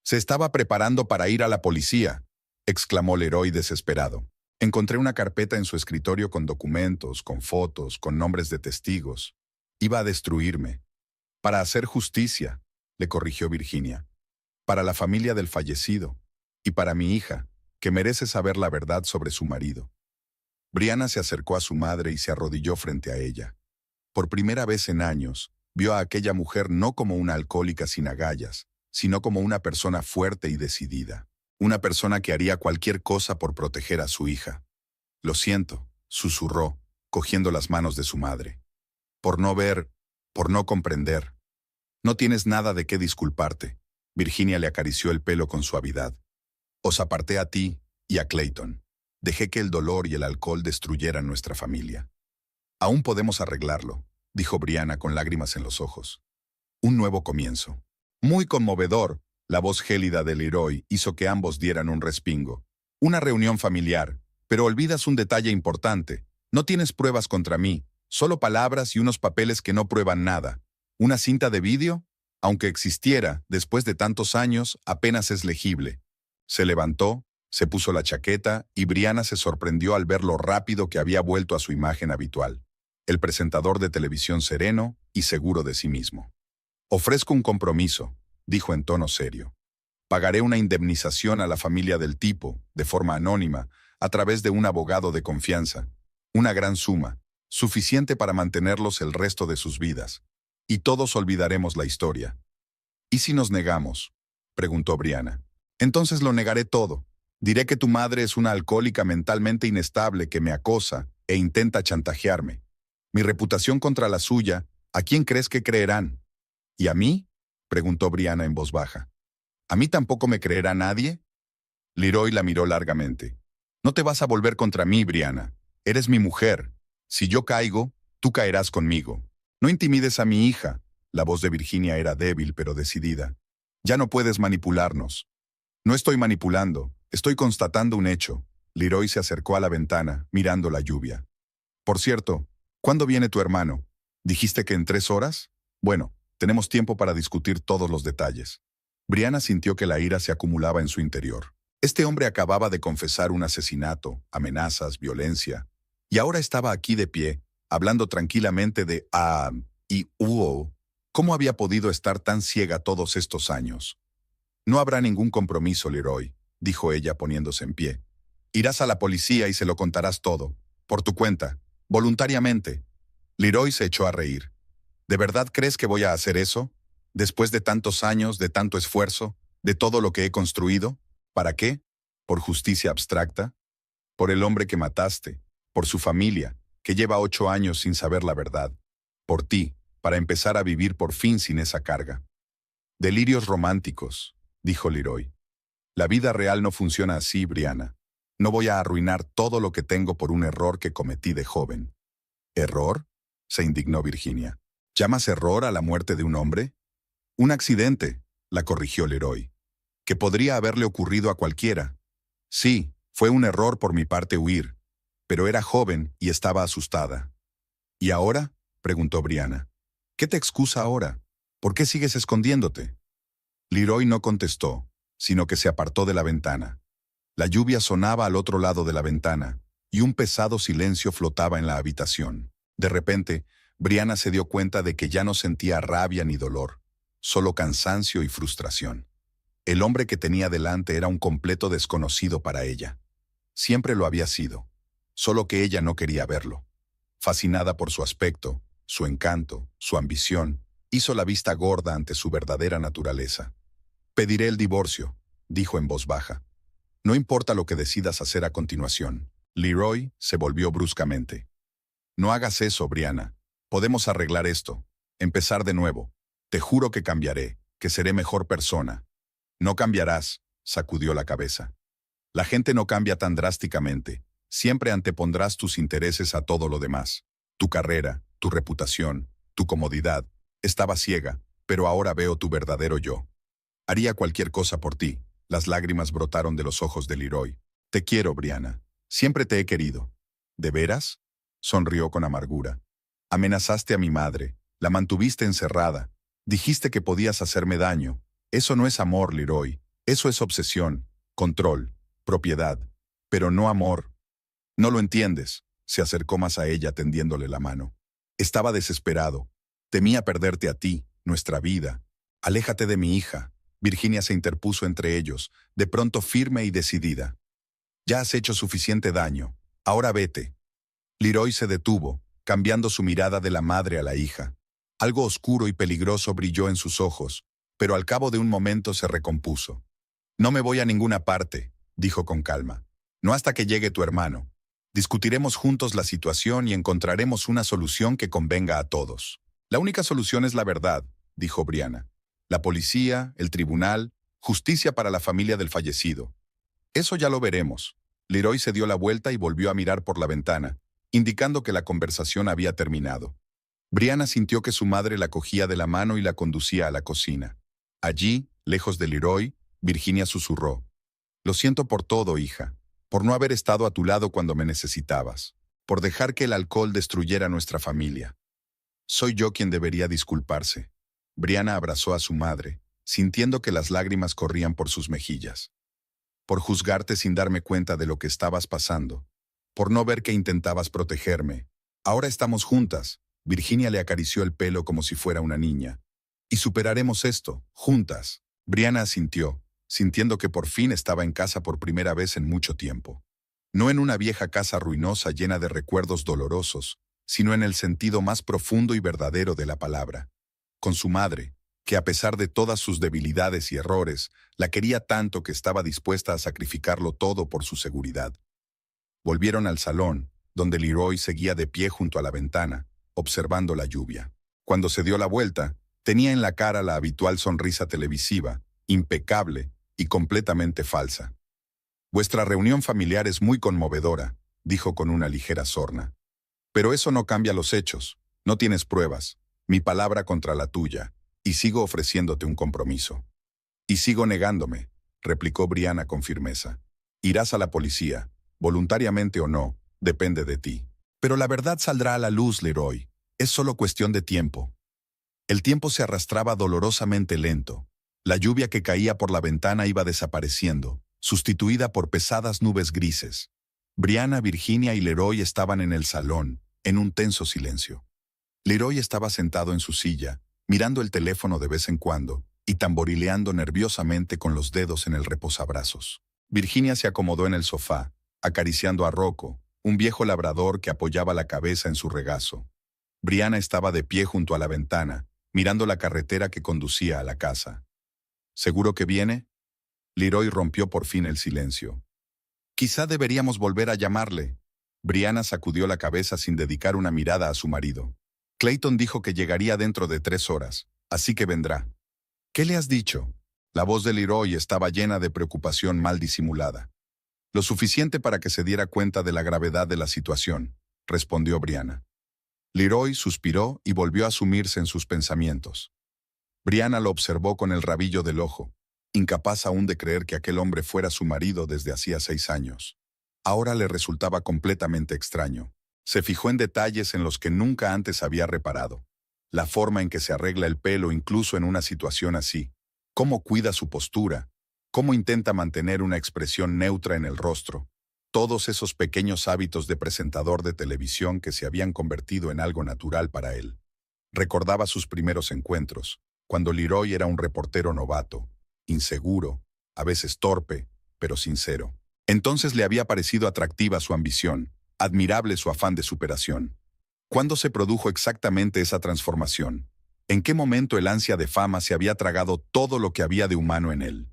«Se estaba preparando para ir a la policía», exclamó Leroy desesperado. «Encontré una carpeta en su escritorio con documentos, con fotos, con nombres de testigos. Iba a destruirme. Para hacer justicia», le corrigió Virginia. «Para la familia del fallecido. Y para mi hija, que merece saber la verdad sobre su marido». Brianna se acercó a su madre y se arrodilló frente a ella. Por primera vez en años, vio a aquella mujer no como una alcohólica sin agallas, sino como una persona fuerte y decidida. Una persona que haría cualquier cosa por proteger a su hija. «Lo siento», susurró, cogiendo las manos de su madre. «Por no ver, por no comprender. No tienes nada de qué disculparte». Virginia le acarició el pelo con suavidad. «Os aparté a ti y a Clayton. Dejé que el dolor y el alcohol destruyeran nuestra familia. Aún podemos arreglarlo», dijo Brianna con lágrimas en los ojos. «Un nuevo comienzo». Muy conmovedor, la voz gélida de Leroy hizo que ambos dieran un respingo. «Una reunión familiar, pero olvidas un detalle importante. No tienes pruebas contra mí, solo palabras y unos papeles que no prueban nada. ¿Una cinta de vídeo? Aunque existiera, después de tantos años, apenas es legible». Se levantó, se puso la chaqueta y Brianna se sorprendió al ver lo rápido que había vuelto a su imagen habitual. El presentador de televisión sereno y seguro de sí mismo. «Ofrezco un compromiso», dijo en tono serio. «Pagaré una indemnización a la familia del tipo, de forma anónima, a través de un abogado de confianza. Una gran suma, suficiente para mantenerlos el resto de sus vidas. Y todos olvidaremos la historia». «¿Y si nos negamos?», preguntó Brianna. «Entonces lo negaré todo. Diré que tu madre es una alcohólica mentalmente inestable que me acosa e intenta chantajearme. Mi reputación contra la suya, ¿a quién crees que creerán?». «¿Y a mí?», preguntó Brianna en voz baja. «¿A mí tampoco me creerá nadie?». Leroy la miró largamente. «No te vas a volver contra mí, Brianna. Eres mi mujer. Si yo caigo, tú caerás conmigo. No intimides a mi hija». La voz de Virginia era débil pero decidida. «Ya no puedes manipularnos». «No estoy manipulando. Estoy constatando un hecho». Leroy se acercó a la ventana, mirando la lluvia. «Por cierto, ¿cuándo viene tu hermano? ¿Dijiste que en 3 horas? Bueno, tenemos tiempo para discutir todos los detalles». Brianna sintió que la ira se acumulaba en su interior. Este hombre acababa de confesar un asesinato, amenazas, violencia, y ahora estaba aquí de pie, hablando tranquilamente de y ¿Cómo había podido estar tan ciega todos estos años? «No habrá ningún compromiso, Leroy», dijo ella poniéndose en pie. «Irás a la policía y se lo contarás todo, por tu cuenta, voluntariamente». Leroy se echó a reír. «¿De verdad crees que voy a hacer eso? Después de tantos años, de tanto esfuerzo, de todo lo que he construido. ¿Para qué? ¿Por justicia abstracta? ¿Por el hombre que mataste? ¿Por su familia? que lleva 8 años sin saber la verdad. Por ti, para empezar a vivir por fin sin esa carga. Delirios románticos, dijo Leroy. La vida real no funciona así, Brianna. No voy a arruinar todo lo que tengo por un error que cometí de joven. ¿Error?, se indignó Virginia. ¿Llamas error a la muerte de un hombre? Un accidente, la corrigió Leroy, que podría haberle ocurrido a cualquiera. Sí, fue un error por mi parte huir, pero era joven y estaba asustada. ¿Y ahora?, preguntó Brianna. ¿Qué te excusa ahora? ¿Por qué sigues escondiéndote? Leroy no contestó, sino que se apartó de la ventana. La lluvia sonaba al otro lado de la ventana, y un pesado silencio flotaba en la habitación. De repente, Brianna se dio cuenta de que ya no sentía rabia ni dolor, solo cansancio y frustración. El hombre que tenía delante era un completo desconocido para ella. Siempre lo había sido, solo que ella no quería verlo. Fascinada por su aspecto, su encanto, su ambición, hizo la vista gorda ante su verdadera naturaleza. «Pediré el divorcio», dijo en voz baja. «No importa lo que decidas hacer a continuación». Leroy se volvió bruscamente. «No hagas eso, Brianna. Podemos arreglar esto. Empezar de nuevo. Te juro que cambiaré, que seré mejor persona». «No cambiarás», sacudió la cabeza. «La gente no cambia tan drásticamente. Siempre antepondrás tus intereses a todo lo demás. Tu carrera, tu reputación, tu comodidad. Estaba ciega, pero ahora veo tu verdadero yo. Haría cualquier cosa por ti». Las lágrimas brotaron de los ojos de Leroy. «Te quiero, Brianna. Siempre te he querido». «¿De veras?», sonrió con amargura. «Amenazaste a mi madre, la mantuviste encerrada. Dijiste que podías hacerme daño. Eso no es amor, Leroy. Eso es obsesión, control, propiedad. Pero no amor». «No lo entiendes», se acercó más a ella tendiéndole la mano. «Estaba desesperado. Temía perderte a ti, nuestra vida. Aléjate de mi hija». Virginia se interpuso entre ellos, de pronto firme y decidida. «Ya has hecho suficiente daño. Ahora vete». Leroy se detuvo, cambiando su mirada de la madre a la hija. Algo oscuro y peligroso brilló en sus ojos, pero al cabo de un momento se recompuso. «No me voy a ninguna parte», dijo con calma. «No hasta que llegue tu hermano. Discutiremos juntos la situación y encontraremos una solución que convenga a todos». «La única solución es la verdad», dijo Brianna. «La policía, el tribunal, justicia para la familia del fallecido. Eso ya lo veremos». Leroy se dio la vuelta y volvió a mirar por la ventana, indicando que la conversación había terminado. Brianna sintió que su madre la cogía de la mano y la conducía a la cocina. Allí, lejos de Leroy, Virginia susurró. «Lo siento por todo, hija, por no haber estado a tu lado cuando me necesitabas, por dejar que el alcohol destruyera nuestra familia. Soy yo quien debería disculparse». Brianna abrazó a su madre, sintiendo que las lágrimas corrían por sus mejillas. «Por juzgarte sin darme cuenta de lo que estabas pasando, por no ver que intentabas protegerme. Ahora estamos juntas». Virginia le acarició el pelo como si fuera una niña. «Y superaremos esto, juntas». Brianna asintió, sintiendo que por fin estaba en casa por primera vez en mucho tiempo. No en una vieja casa ruinosa llena de recuerdos dolorosos, sino en el sentido más profundo y verdadero de la palabra. Con su madre, que a pesar de todas sus debilidades y errores, la quería tanto que estaba dispuesta a sacrificarlo todo por su seguridad. Volvieron al salón, donde Leroy seguía de pie junto a la ventana, observando la lluvia. Cuando se dio la vuelta, tenía en la cara la habitual sonrisa televisiva, impecable y completamente falsa. «Vuestra reunión familiar es muy conmovedora», dijo con una ligera sorna. «Pero eso no cambia los hechos. No tienes pruebas. Mi palabra contra la tuya, y sigo ofreciéndote un compromiso». «Y sigo negándome», replicó Brianna con firmeza. «Irás a la policía, voluntariamente o no, depende de ti. Pero la verdad saldrá a la luz, Leroy. Es solo cuestión de tiempo». El tiempo se arrastraba dolorosamente lento. La lluvia que caía por la ventana iba desapareciendo, sustituida por pesadas nubes grises. Brianna, Virginia y Leroy estaban en el salón, en un tenso silencio. Leroy estaba sentado en su silla, mirando el teléfono de vez en cuando y tamborileando nerviosamente con los dedos en el reposabrazos. Virginia se acomodó en el sofá, acariciando a Rocco, un viejo labrador que apoyaba la cabeza en su regazo. Brianna estaba de pie junto a la ventana, mirando la carretera que conducía a la casa. «¿Seguro que viene?» Leroy rompió por fin el silencio. «Quizá deberíamos volver a llamarle». Brianna sacudió la cabeza sin dedicar una mirada a su marido. Clayton dijo que llegaría dentro de 3 horas, así que vendrá. ¿Qué le has dicho? La voz de Leroy estaba llena de preocupación mal disimulada. Lo suficiente para que se diera cuenta de la gravedad de la situación, respondió Brianna. Leroy suspiró y volvió a sumirse en sus pensamientos. Brianna lo observó con el rabillo del ojo, incapaz aún de creer que aquel hombre fuera su marido desde hacía 6 años. Ahora le resultaba completamente extraño. Se fijó en detalles en los que nunca antes había reparado. La forma en que se arregla el pelo incluso en una situación así. Cómo cuida su postura. Cómo intenta mantener una expresión neutra en el rostro. Todos esos pequeños hábitos de presentador de televisión que se habían convertido en algo natural para él. Recordaba sus primeros encuentros, cuando Leroy era un reportero novato, inseguro, a veces torpe, pero sincero. Entonces le había parecido atractiva su ambición, admirable su afán de superación. ¿Cuándo se produjo exactamente esa transformación? ¿En qué momento el ansia de fama se había tragado todo lo que había de humano en él?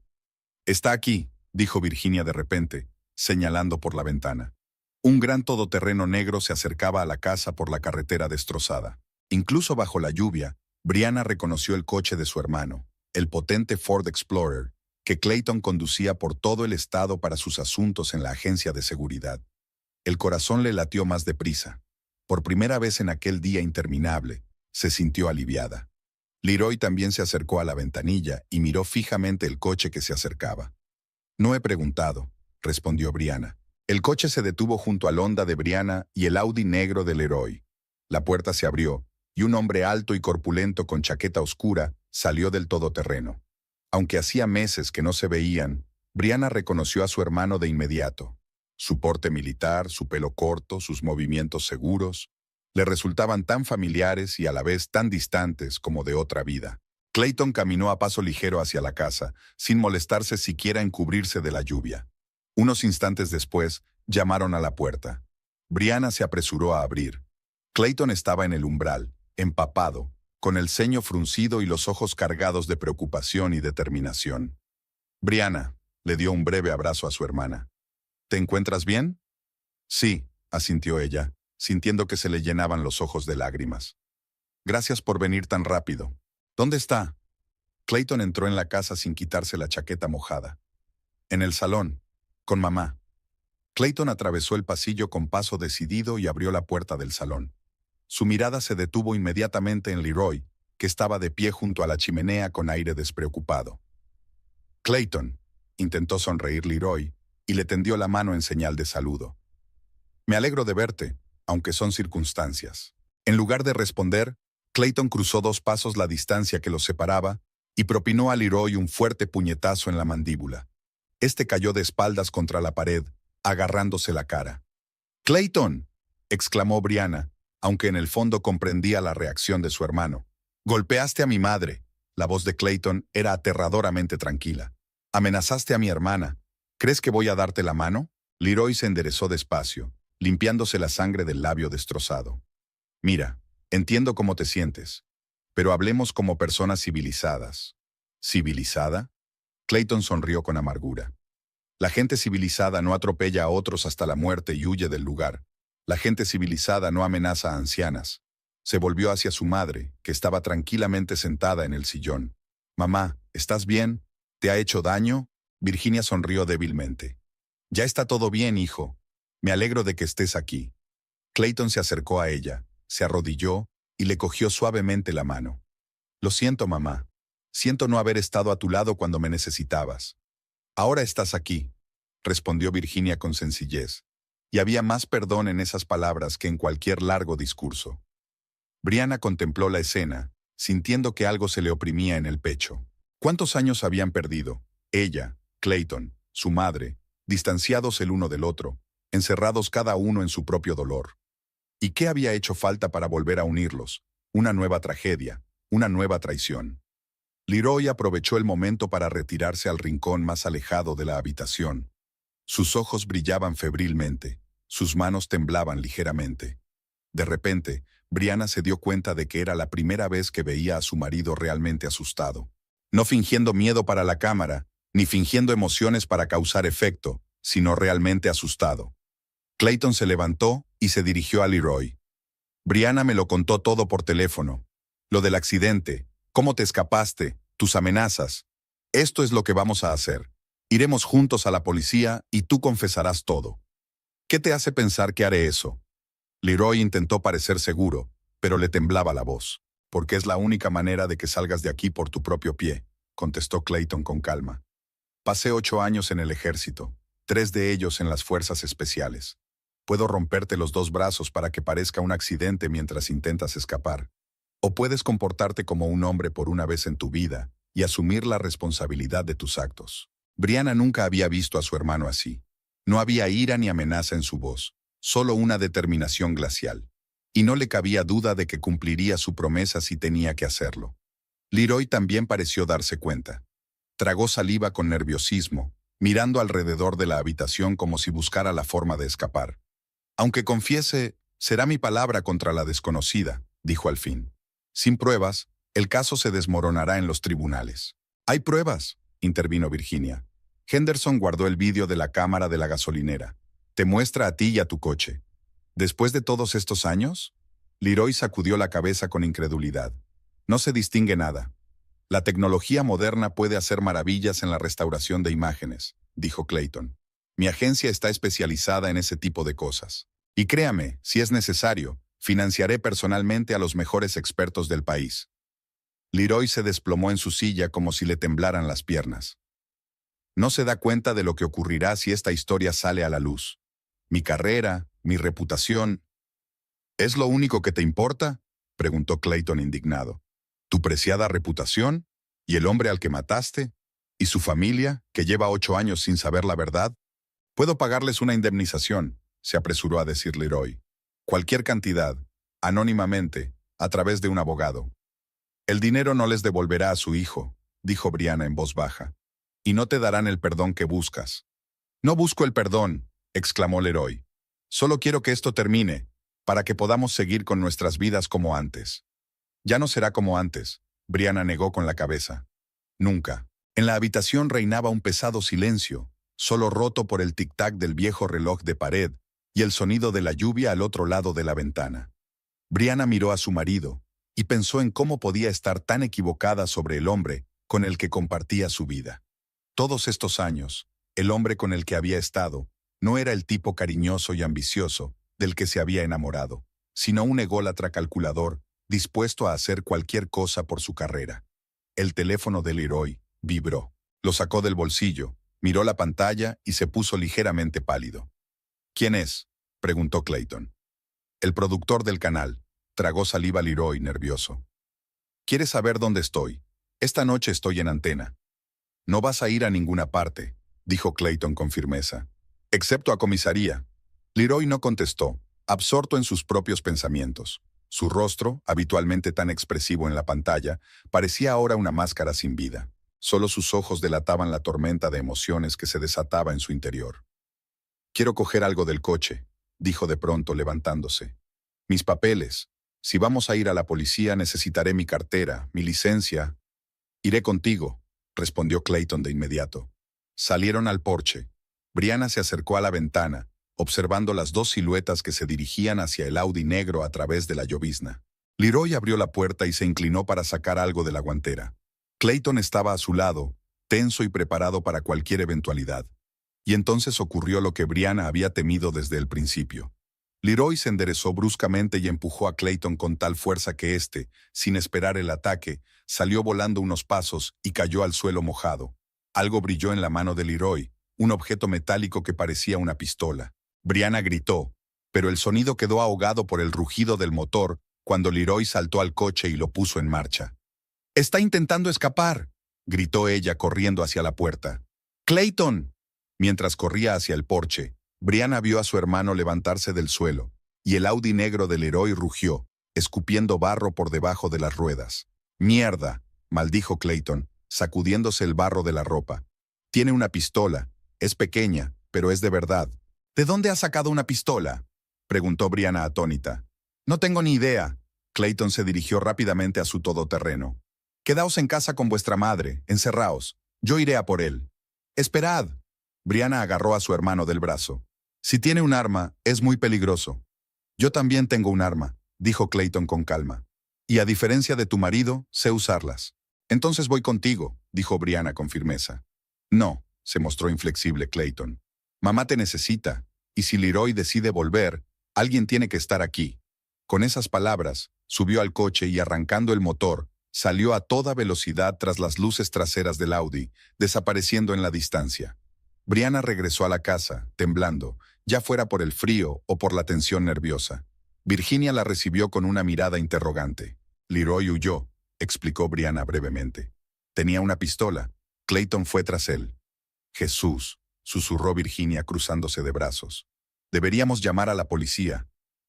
«Está aquí», dijo Virginia de repente, señalando por la ventana. Un gran todoterreno negro se acercaba a la casa por la carretera destrozada. Incluso bajo la lluvia, Brianna reconoció el coche de su hermano, el potente Ford Explorer, que Clayton conducía por todo el estado para sus asuntos en la agencia de seguridad. El corazón le latió más deprisa. Por primera vez en aquel día interminable, se sintió aliviada. Leroy también se acercó a la ventanilla y miró fijamente el coche que se acercaba. «No he preguntado», respondió Brianna. El coche se detuvo junto al Honda de Brianna y el Audi negro de Leroy. La puerta se abrió, y un hombre alto y corpulento con chaqueta oscura salió del todoterreno. Aunque hacía meses que no se veían, Brianna reconoció a su hermano de inmediato. Su porte militar, su pelo corto, sus movimientos seguros, le resultaban tan familiares y a la vez tan distantes como de otra vida. Clayton caminó a paso ligero hacia la casa, sin molestarse siquiera en cubrirse de la lluvia. Unos instantes después, llamaron a la puerta. Brianna se apresuró a abrir. Clayton estaba en el umbral, empapado, con el ceño fruncido y los ojos cargados de preocupación y determinación. «Brianna», le dio un breve abrazo a su hermana. «¿Te encuentras bien?» «Sí», asintió ella, sintiendo que se le llenaban los ojos de lágrimas. «Gracias por venir tan rápido. ¿Dónde está?» Clayton entró en la casa sin quitarse la chaqueta mojada. «En el salón, con mamá». Clayton atravesó el pasillo con paso decidido y abrió la puerta del salón. Su mirada se detuvo inmediatamente en Leroy, que estaba de pie junto a la chimenea con aire despreocupado. «Clayton», intentó sonreír Leroy, y le tendió la mano en señal de saludo. «Me alegro de verte, aunque son circunstancias». En lugar de responder, Clayton cruzó 2 pasos la distancia que los separaba y propinó a Leroy un fuerte puñetazo en la mandíbula. Este cayó de espaldas contra la pared, agarrándose la cara. «¡Clayton!», exclamó Brianna, aunque en el fondo comprendía la reacción de su hermano. «Golpeaste a mi madre». La voz de Clayton era aterradoramente tranquila. «Amenazaste a mi hermana. ¿Crees que voy a darte la mano?» Leroy se enderezó despacio, limpiándose la sangre del labio destrozado. «Mira, entiendo cómo te sientes, pero hablemos como personas civilizadas». «¿Civilizada?». Clayton sonrió con amargura. «La gente civilizada no atropella a otros hasta la muerte y huye del lugar. La gente civilizada no amenaza a ancianas». Se volvió hacia su madre, que estaba tranquilamente sentada en el sillón. «Mamá, ¿estás bien? ¿Te ha hecho daño?». Virginia sonrió débilmente. «Ya está todo bien, hijo. Me alegro de que estés aquí». Clayton se acercó a ella, se arrodilló y le cogió suavemente la mano. «Lo siento, mamá. Siento no haber estado a tu lado cuando me necesitabas». «Ahora estás aquí», respondió Virginia con sencillez, y había más perdón en esas palabras que en cualquier largo discurso. Brianna contempló la escena, sintiendo que algo se le oprimía en el pecho. ¿Cuántos años habían perdido? Ella, Clayton, su madre, distanciados el uno del otro, encerrados cada uno en su propio dolor. ¿Y qué había hecho falta para volver a unirlos? Una nueva tragedia, una nueva traición. Leroy aprovechó el momento para retirarse al rincón más alejado de la habitación. Sus ojos brillaban febrilmente, sus manos temblaban ligeramente. De repente, Brianna se dio cuenta de que era la primera vez que veía a su marido realmente asustado. No fingiendo miedo para la cámara, ni fingiendo emociones para causar efecto, sino realmente asustado. Clayton se levantó y se dirigió a Leroy. Brianna me lo contó todo por teléfono. Lo del accidente, cómo te escapaste, tus amenazas. Esto es lo que vamos a hacer. Iremos juntos a la policía y tú confesarás todo. ¿Qué te hace pensar que haré eso? Leroy intentó parecer seguro, pero le temblaba la voz. Porque es la única manera de que salgas de aquí por tu propio pie, contestó Clayton con calma. Pasé 8 años en el ejército, 3 de ellos en las fuerzas especiales. Puedo romperte los 2 brazos para que parezca un accidente mientras intentas escapar. O puedes comportarte como un hombre por una vez en tu vida y asumir la responsabilidad de tus actos. Brianna nunca había visto a su hermano así. No había ira ni amenaza en su voz, solo una determinación glacial. Y no le cabía duda de que cumpliría su promesa si tenía que hacerlo. Leroy también pareció darse cuenta. Tragó saliva con nerviosismo, mirando alrededor de la habitación como si buscara la forma de escapar. Aunque confiese, será mi palabra contra la desconocida, dijo al fin. Sin pruebas, el caso se desmoronará en los tribunales. Hay pruebas, intervino Virginia. Henderson guardó el vídeo de la cámara de la gasolinera. Te muestra a ti y a tu coche. ¿Después de todos estos años? Leroy sacudió la cabeza con incredulidad. No se distingue nada. La tecnología moderna puede hacer maravillas en la restauración de imágenes, dijo Clayton. Mi agencia está especializada en ese tipo de cosas. Y créame, si es necesario, financiaré personalmente a los mejores expertos del país. Leroy se desplomó en su silla como si le temblaran las piernas. No se da cuenta de lo que ocurrirá si esta historia sale a la luz. Mi carrera, mi reputación. ¿Es lo único que te importa?, preguntó Clayton indignado. ¿Tu preciada reputación? ¿Y el hombre al que mataste? ¿Y su familia, que lleva 8 años sin saber la verdad? Puedo pagarles una indemnización, se apresuró a decir Leroy. Cualquier cantidad, anónimamente, a través de un abogado. El dinero no les devolverá a su hijo, dijo Brianna en voz baja. Y no te darán el perdón que buscas. No busco el perdón, exclamó Leroy. Solo quiero que esto termine, para que podamos seguir con nuestras vidas como antes. Ya no será como antes, Brianna negó con la cabeza. Nunca. En la habitación reinaba un pesado silencio, solo roto por el tic-tac del viejo reloj de pared y el sonido de la lluvia al otro lado de la ventana. Brianna miró a su marido y pensó en cómo podía estar tan equivocada sobre el hombre con el que compartía su vida. Todos estos años, el hombre con el que había estado no era el tipo cariñoso y ambicioso del que se había enamorado, sino un ególatra calculador dispuesto a hacer cualquier cosa por su carrera. El teléfono de Leroy vibró. Lo sacó del bolsillo, miró la pantalla y se puso ligeramente pálido. ¿Quién es?, preguntó Clayton. El productor del canal. Tragó saliva Leroy, nervioso. ¿Quieres saber dónde estoy? Esta noche estoy en antena. No vas a ir a ninguna parte, dijo Clayton con firmeza. Excepto a comisaría. Leroy no contestó, absorto en sus propios pensamientos. Su rostro, habitualmente tan expresivo en la pantalla, parecía ahora una máscara sin vida. Solo sus ojos delataban la tormenta de emociones que se desataba en su interior. Quiero coger algo del coche, dijo de pronto levantándose. Mis papeles. Si vamos a ir a la policía necesitaré mi cartera, mi licencia. Iré contigo, respondió Clayton de inmediato. Salieron al porche. Brianna se acercó a la ventana, observando las 2 siluetas que se dirigían hacia el Audi negro a través de la llovizna. Leroy abrió la puerta y se inclinó para sacar algo de la guantera. Clayton estaba a su lado, tenso y preparado para cualquier eventualidad. Y entonces ocurrió lo que Brianna había temido desde el principio. Leroy se enderezó bruscamente y empujó a Clayton con tal fuerza que éste, sin esperar el ataque, salió volando unos pasos y cayó al suelo mojado. Algo brilló en la mano de Leroy, un objeto metálico que parecía una pistola. Brianna gritó, pero el sonido quedó ahogado por el rugido del motor cuando Leroy saltó al coche y lo puso en marcha. «¡Está intentando escapar!», gritó ella corriendo hacia la puerta. «¡Clayton!». Mientras corría hacia el porche, Brianna vio a su hermano levantarse del suelo, y el Audi negro del Leroy rugió, escupiendo barro por debajo de las ruedas. «¡Mierda!», maldijo Clayton, sacudiéndose el barro de la ropa. «Tiene una pistola. Es pequeña, pero es de verdad». «¿De dónde has sacado una pistola?», preguntó Brianna atónita. «No tengo ni idea». Clayton se dirigió rápidamente a su todoterreno. «Quedaos en casa con vuestra madre, encerraos. Yo iré a por él». «Esperad». Brianna agarró a su hermano del brazo. Si tiene un arma, es muy peligroso. Yo también tengo un arma, dijo Clayton con calma. Y a diferencia de tu marido, sé usarlas. Entonces voy contigo, dijo Brianna con firmeza. No, se mostró inflexible Clayton. Mamá te necesita, y si Leroy decide volver, alguien tiene que estar aquí. Con esas palabras, subió al coche y arrancando el motor, salió a toda velocidad tras las luces traseras del Audi, desapareciendo en la distancia. Brianna regresó a la casa, temblando, ya fuera por el frío o por la tensión nerviosa. Virginia la recibió con una mirada interrogante. Leroy huyó, explicó Brianna brevemente. Tenía una pistola. Clayton fue tras él. Jesús, susurró Virginia cruzándose de brazos. Deberíamos llamar a la policía.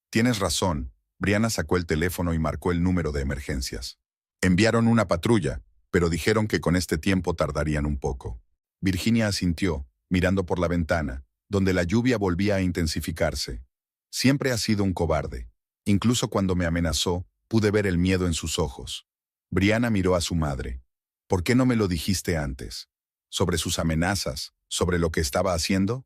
Tienes razón. Brianna sacó el teléfono y marcó el número de emergencias. Enviaron una patrulla, pero dijeron que con este tiempo tardarían un poco. Virginia asintió, mirando por la ventana, donde la lluvia volvía a intensificarse. Siempre ha sido un cobarde. Incluso cuando me amenazó, pude ver el miedo en sus ojos. Brianna miró a su madre. ¿Por qué no me lo dijiste antes? ¿Sobre sus amenazas? ¿Sobre lo que estaba haciendo?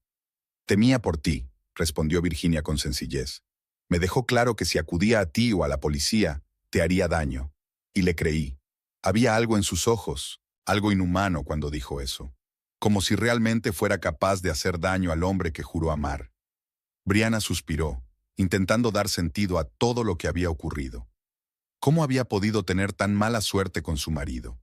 Temía por ti, respondió Virginia con sencillez. Me dejó claro que si acudía a ti o a la policía, te haría daño. Y le creí. Había algo en sus ojos, algo inhumano cuando dijo eso. Como si realmente fuera capaz de hacer daño al hombre que juró amar. Brianna suspiró, intentando dar sentido a todo lo que había ocurrido. ¿Cómo había podido tener tan mala suerte con su marido?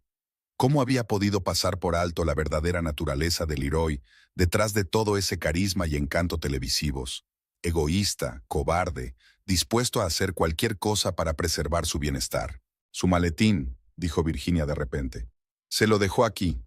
¿Cómo había podido pasar por alto la verdadera naturaleza de Leroy detrás de todo ese carisma y encanto televisivos? Egoísta, cobarde, dispuesto a hacer cualquier cosa para preservar su bienestar. Su maletín, dijo Virginia de repente. Se lo dejó aquí.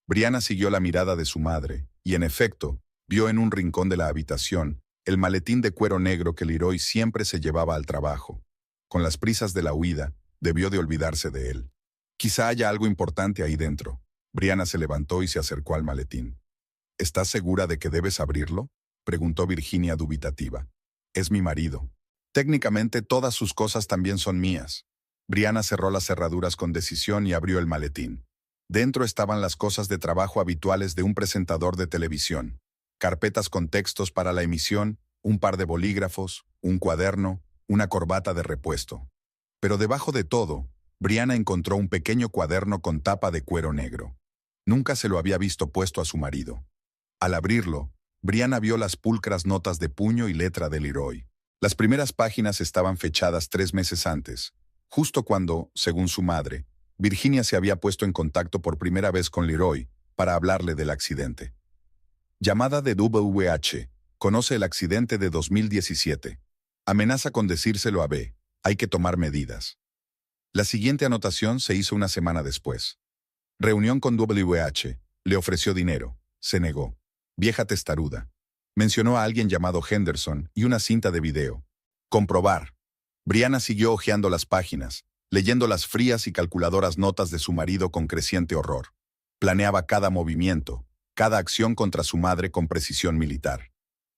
Brianna siguió la mirada de su madre, y en efecto, vio en un rincón de la habitación el maletín de cuero negro que Leroy siempre se llevaba al trabajo. Con las prisas de la huida, debió de olvidarse de él. Quizá haya algo importante ahí dentro. Brianna se levantó y se acercó al maletín. ¿Estás segura de que debes abrirlo?, preguntó Virginia dubitativa. Es mi marido. Técnicamente todas sus cosas también son mías. Brianna cerró las cerraduras con decisión y abrió el maletín. Dentro estaban las cosas de trabajo habituales de un presentador de televisión. Carpetas con textos para la emisión, un par de bolígrafos, un cuaderno, una corbata de repuesto. Pero debajo de todo, Brianna encontró un pequeño cuaderno con tapa de cuero negro. Nunca se lo había visto puesto a su marido. Al abrirlo, Brianna vio las pulcras notas de puño y letra de Leroy. Las primeras páginas estaban fechadas 3 meses antes, justo cuando, según su madre, Virginia se había puesto en contacto por primera vez con Leroy para hablarle del accidente. Llamada de WH. Conoce el accidente de 2017. Amenaza con decírselo a B. Hay que tomar medidas. La siguiente anotación se hizo una semana después. Reunión con WH. Le ofreció dinero. Se negó. Vieja testaruda. Mencionó a alguien llamado Henderson y una cinta de video. Comprobar. Brianna siguió hojeando las páginas, leyendo las frías y calculadoras notas de su marido con creciente horror. Planeaba cada movimiento, cada acción contra su madre con precisión militar.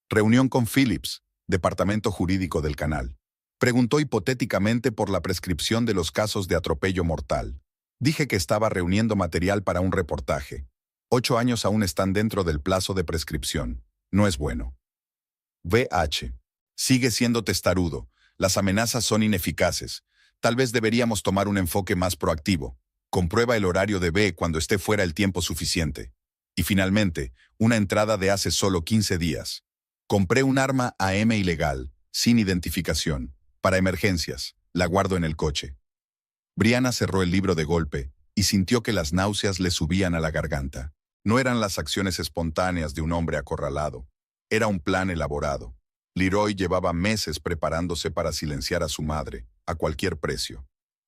Reunión con Phillips, departamento jurídico del canal. Preguntó hipotéticamente por la prescripción de los casos de atropello mortal. Dije que estaba reuniendo material para un reportaje. 8 años aún están dentro del plazo de prescripción. No es bueno. VH. Sigue siendo testarudo. Las amenazas son ineficaces. Tal vez deberíamos tomar un enfoque más proactivo. Comprueba el horario de B cuando esté fuera el tiempo suficiente. Y finalmente, una entrada de hace solo 15 días. Compré un arma AM ilegal, sin identificación, para emergencias. La guardo en el coche. Brianna cerró el libro de golpe y sintió que las náuseas le subían a la garganta. No eran las acciones espontáneas de un hombre acorralado. Era un plan elaborado. Leroy llevaba meses preparándose para silenciar a su madre, a cualquier precio.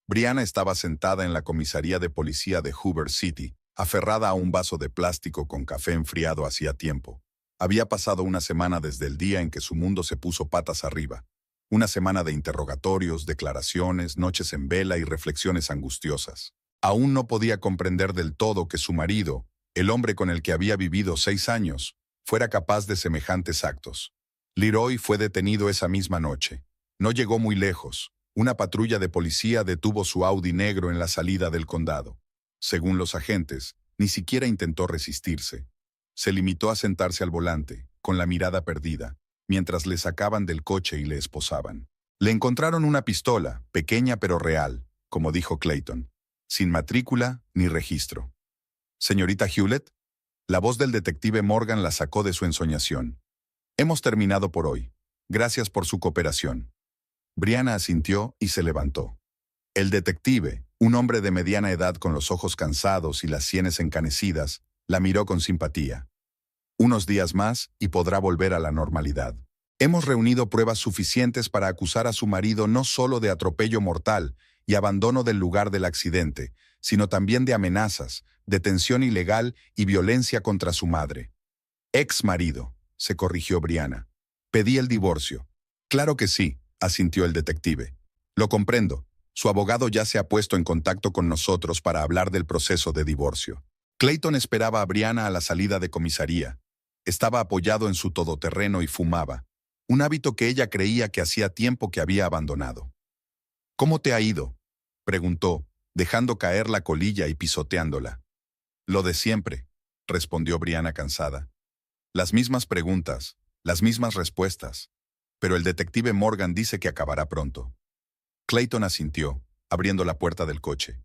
Brianna estaba sentada en la comisaría de policía de Hoover City, aferrada a un vaso de plástico con café enfriado hacía tiempo. Había pasado una semana desde el día en que su mundo se puso patas arriba. Una semana de interrogatorios, declaraciones, noches en vela y reflexiones angustiosas. Aún no podía comprender del todo que su marido, el hombre con el que había vivido 6 años, fuera capaz de semejantes actos. Leroy fue detenido esa misma noche. No llegó muy lejos. Una patrulla de policía detuvo su Audi negro en la salida del condado. Según los agentes, ni siquiera intentó resistirse. Se limitó a sentarse al volante, con la mirada perdida, mientras le sacaban del coche y le esposaban. Le encontraron una pistola, pequeña pero real, como dijo Clayton, sin matrícula ni registro. «Señorita Hewlett», la voz del detective Morgan la sacó de su ensoñación. «Hemos terminado por hoy. Gracias por su cooperación». Brianna asintió y se levantó. El detective, un hombre de mediana edad con los ojos cansados y las sienes encanecidas, la miró con simpatía. «Unos días más y podrá volver a la normalidad. Hemos reunido pruebas suficientes para acusar a su marido no solo de atropello mortal y abandono del lugar del accidente, sino también de amenazas, detención ilegal y violencia contra su madre». «Ex marido», se corrigió Brianna. «Pedí el divorcio». «Claro que sí», asintió el detective. «Lo comprendo. Su abogado ya se ha puesto en contacto con nosotros para hablar del proceso de divorcio». Clayton esperaba a Brianna a la salida de comisaría. Estaba apoyado en su todoterreno y fumaba, un hábito que ella creía que hacía tiempo que había abandonado. «¿Cómo te ha ido?», preguntó, dejando caer la colilla y pisoteándola. «Lo de siempre», respondió Brianna cansada. «Las mismas preguntas, las mismas respuestas. Pero el detective Morgan dice que acabará pronto». Clayton asintió, abriendo la puerta del coche.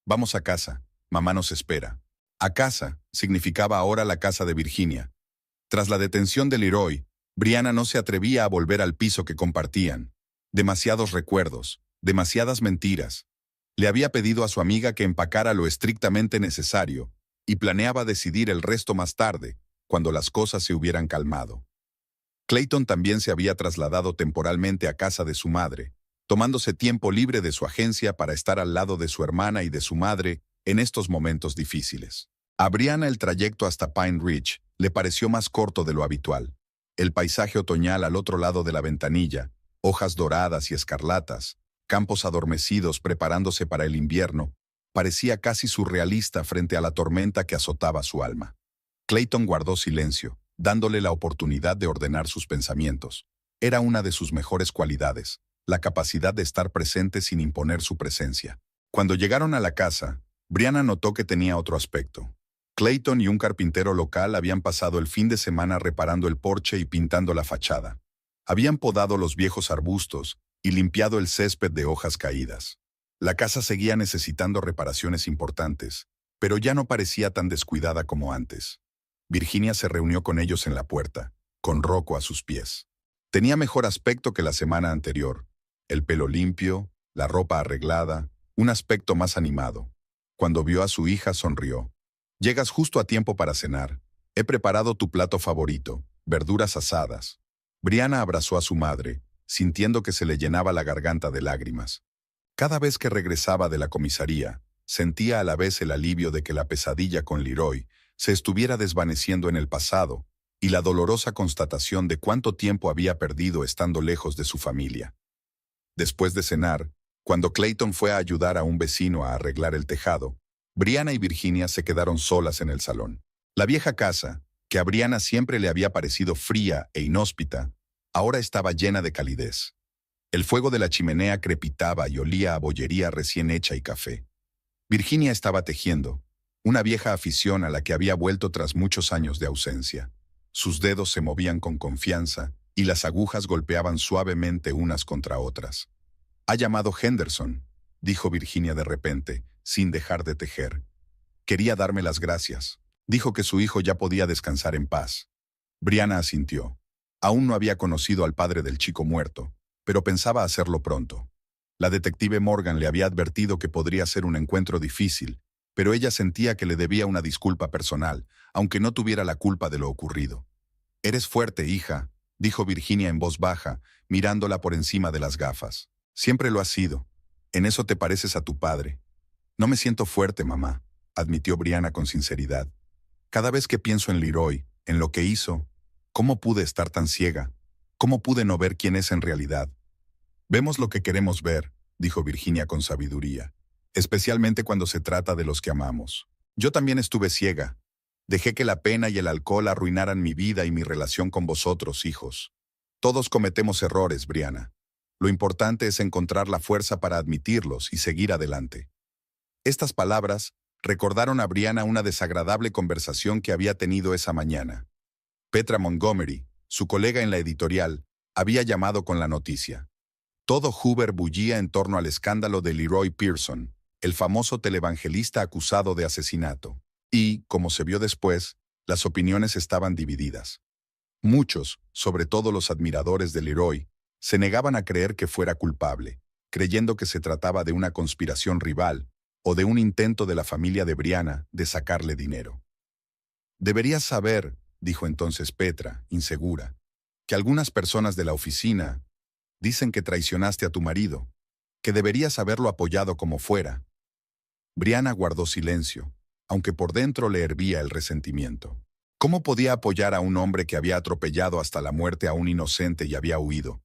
«Vamos a casa, mamá nos espera». A casa significaba ahora la casa de Virginia. Tras la detención de Leroy, Brianna no se atrevía a volver al piso que compartían. Demasiados recuerdos, demasiadas mentiras. Le había pedido a su amiga que empacara lo estrictamente necesario y planeaba decidir el resto más tarde, cuando las cosas se hubieran calmado. Clayton también se había trasladado temporalmente a casa de su madre, tomándose tiempo libre de su agencia para estar al lado de su hermana y de su madre en estos momentos difíciles. A Brianna el trayecto hasta Pine Ridge le pareció más corto de lo habitual. El paisaje otoñal al otro lado de la ventanilla, hojas doradas y escarlatas, campos adormecidos preparándose para el invierno, parecía casi surrealista frente a la tormenta que azotaba su alma. Clayton guardó silencio, dándole la oportunidad de ordenar sus pensamientos. Era una de sus mejores cualidades, la capacidad de estar presente sin imponer su presencia. Cuando llegaron a la casa, Brianna notó que tenía otro aspecto. Clayton y un carpintero local habían pasado el fin de semana reparando el porche y pintando la fachada. Habían podado los viejos arbustos y limpiado el césped de hojas caídas. La casa seguía necesitando reparaciones importantes, pero ya no parecía tan descuidada como antes. Virginia se reunió con ellos en la puerta, con Rocco a sus pies. Tenía mejor aspecto que la semana anterior. El pelo limpio, la ropa arreglada, un aspecto más animado. Cuando vio a su hija, sonrió. «Llegas justo a tiempo para cenar. He preparado tu plato favorito, verduras asadas». Brianna abrazó a su madre, sintiendo que se le llenaba la garganta de lágrimas. Cada vez que regresaba de la comisaría, sentía a la vez el alivio de que la pesadilla con Leroy se estuviera desvaneciendo en el pasado y la dolorosa constatación de cuánto tiempo había perdido estando lejos de su familia. Después de cenar, cuando Clayton fue a ayudar a un vecino a arreglar el tejado, Brianna y Virginia se quedaron solas en el salón. La vieja casa, que a Brianna siempre le había parecido fría e inhóspita, ahora estaba llena de calidez. El fuego de la chimenea crepitaba y olía a bollería recién hecha y café. Virginia estaba tejiendo, una vieja afición a la que había vuelto tras muchos años de ausencia. Sus dedos se movían con confianza y las agujas golpeaban suavemente unas contra otras. «Ha llamado Henderson», dijo Virginia de repente, sin dejar de tejer. «Quería darme las gracias. Dijo que su hijo ya podía descansar en paz». Brianna asintió. Aún no había conocido al padre del chico muerto, pero pensaba hacerlo pronto. La detective Morgan le había advertido que podría ser un encuentro difícil, pero ella sentía que le debía una disculpa personal, aunque no tuviera la culpa de lo ocurrido. «Eres fuerte, hija», dijo Virginia en voz baja, mirándola por encima de las gafas. «Siempre lo has sido. En eso te pareces a tu padre». «No me siento fuerte, mamá», admitió Brianna con sinceridad. «Cada vez que pienso en Leroy, en lo que hizo, ¿cómo pude estar tan ciega? ¿Cómo pude no ver quién es en realidad?» «Vemos lo que queremos ver», dijo Virginia con sabiduría, «especialmente cuando se trata de los que amamos. Yo también estuve ciega. Dejé que la pena y el alcohol arruinaran mi vida y mi relación con vosotros, hijos. Todos cometemos errores, Brianna. Lo importante es encontrar la fuerza para admitirlos y seguir adelante». Estas palabras recordaron a Brianna una desagradable conversación que había tenido esa mañana. Petra Montgomery, Su colega en la editorial había llamado con la noticia. Todo Hoover bullía en torno al escándalo de Leroy Pearson, el famoso televangelista acusado de asesinato. Y, como se vio después, las opiniones estaban divididas. Muchos, sobre todo los admiradores de Leroy, se negaban a creer que fuera culpable, creyendo que se trataba de una conspiración rival o de un intento de la familia de Brianna de sacarle dinero. «Deberías saber», dijo entonces Petra, insegura, «que algunas personas de la oficina dicen que traicionaste a tu marido, que deberías haberlo apoyado como fuera». Brianna guardó silencio, aunque por dentro le hervía el resentimiento. ¿Cómo podía apoyar a un hombre que había atropellado hasta la muerte a un inocente y había huido?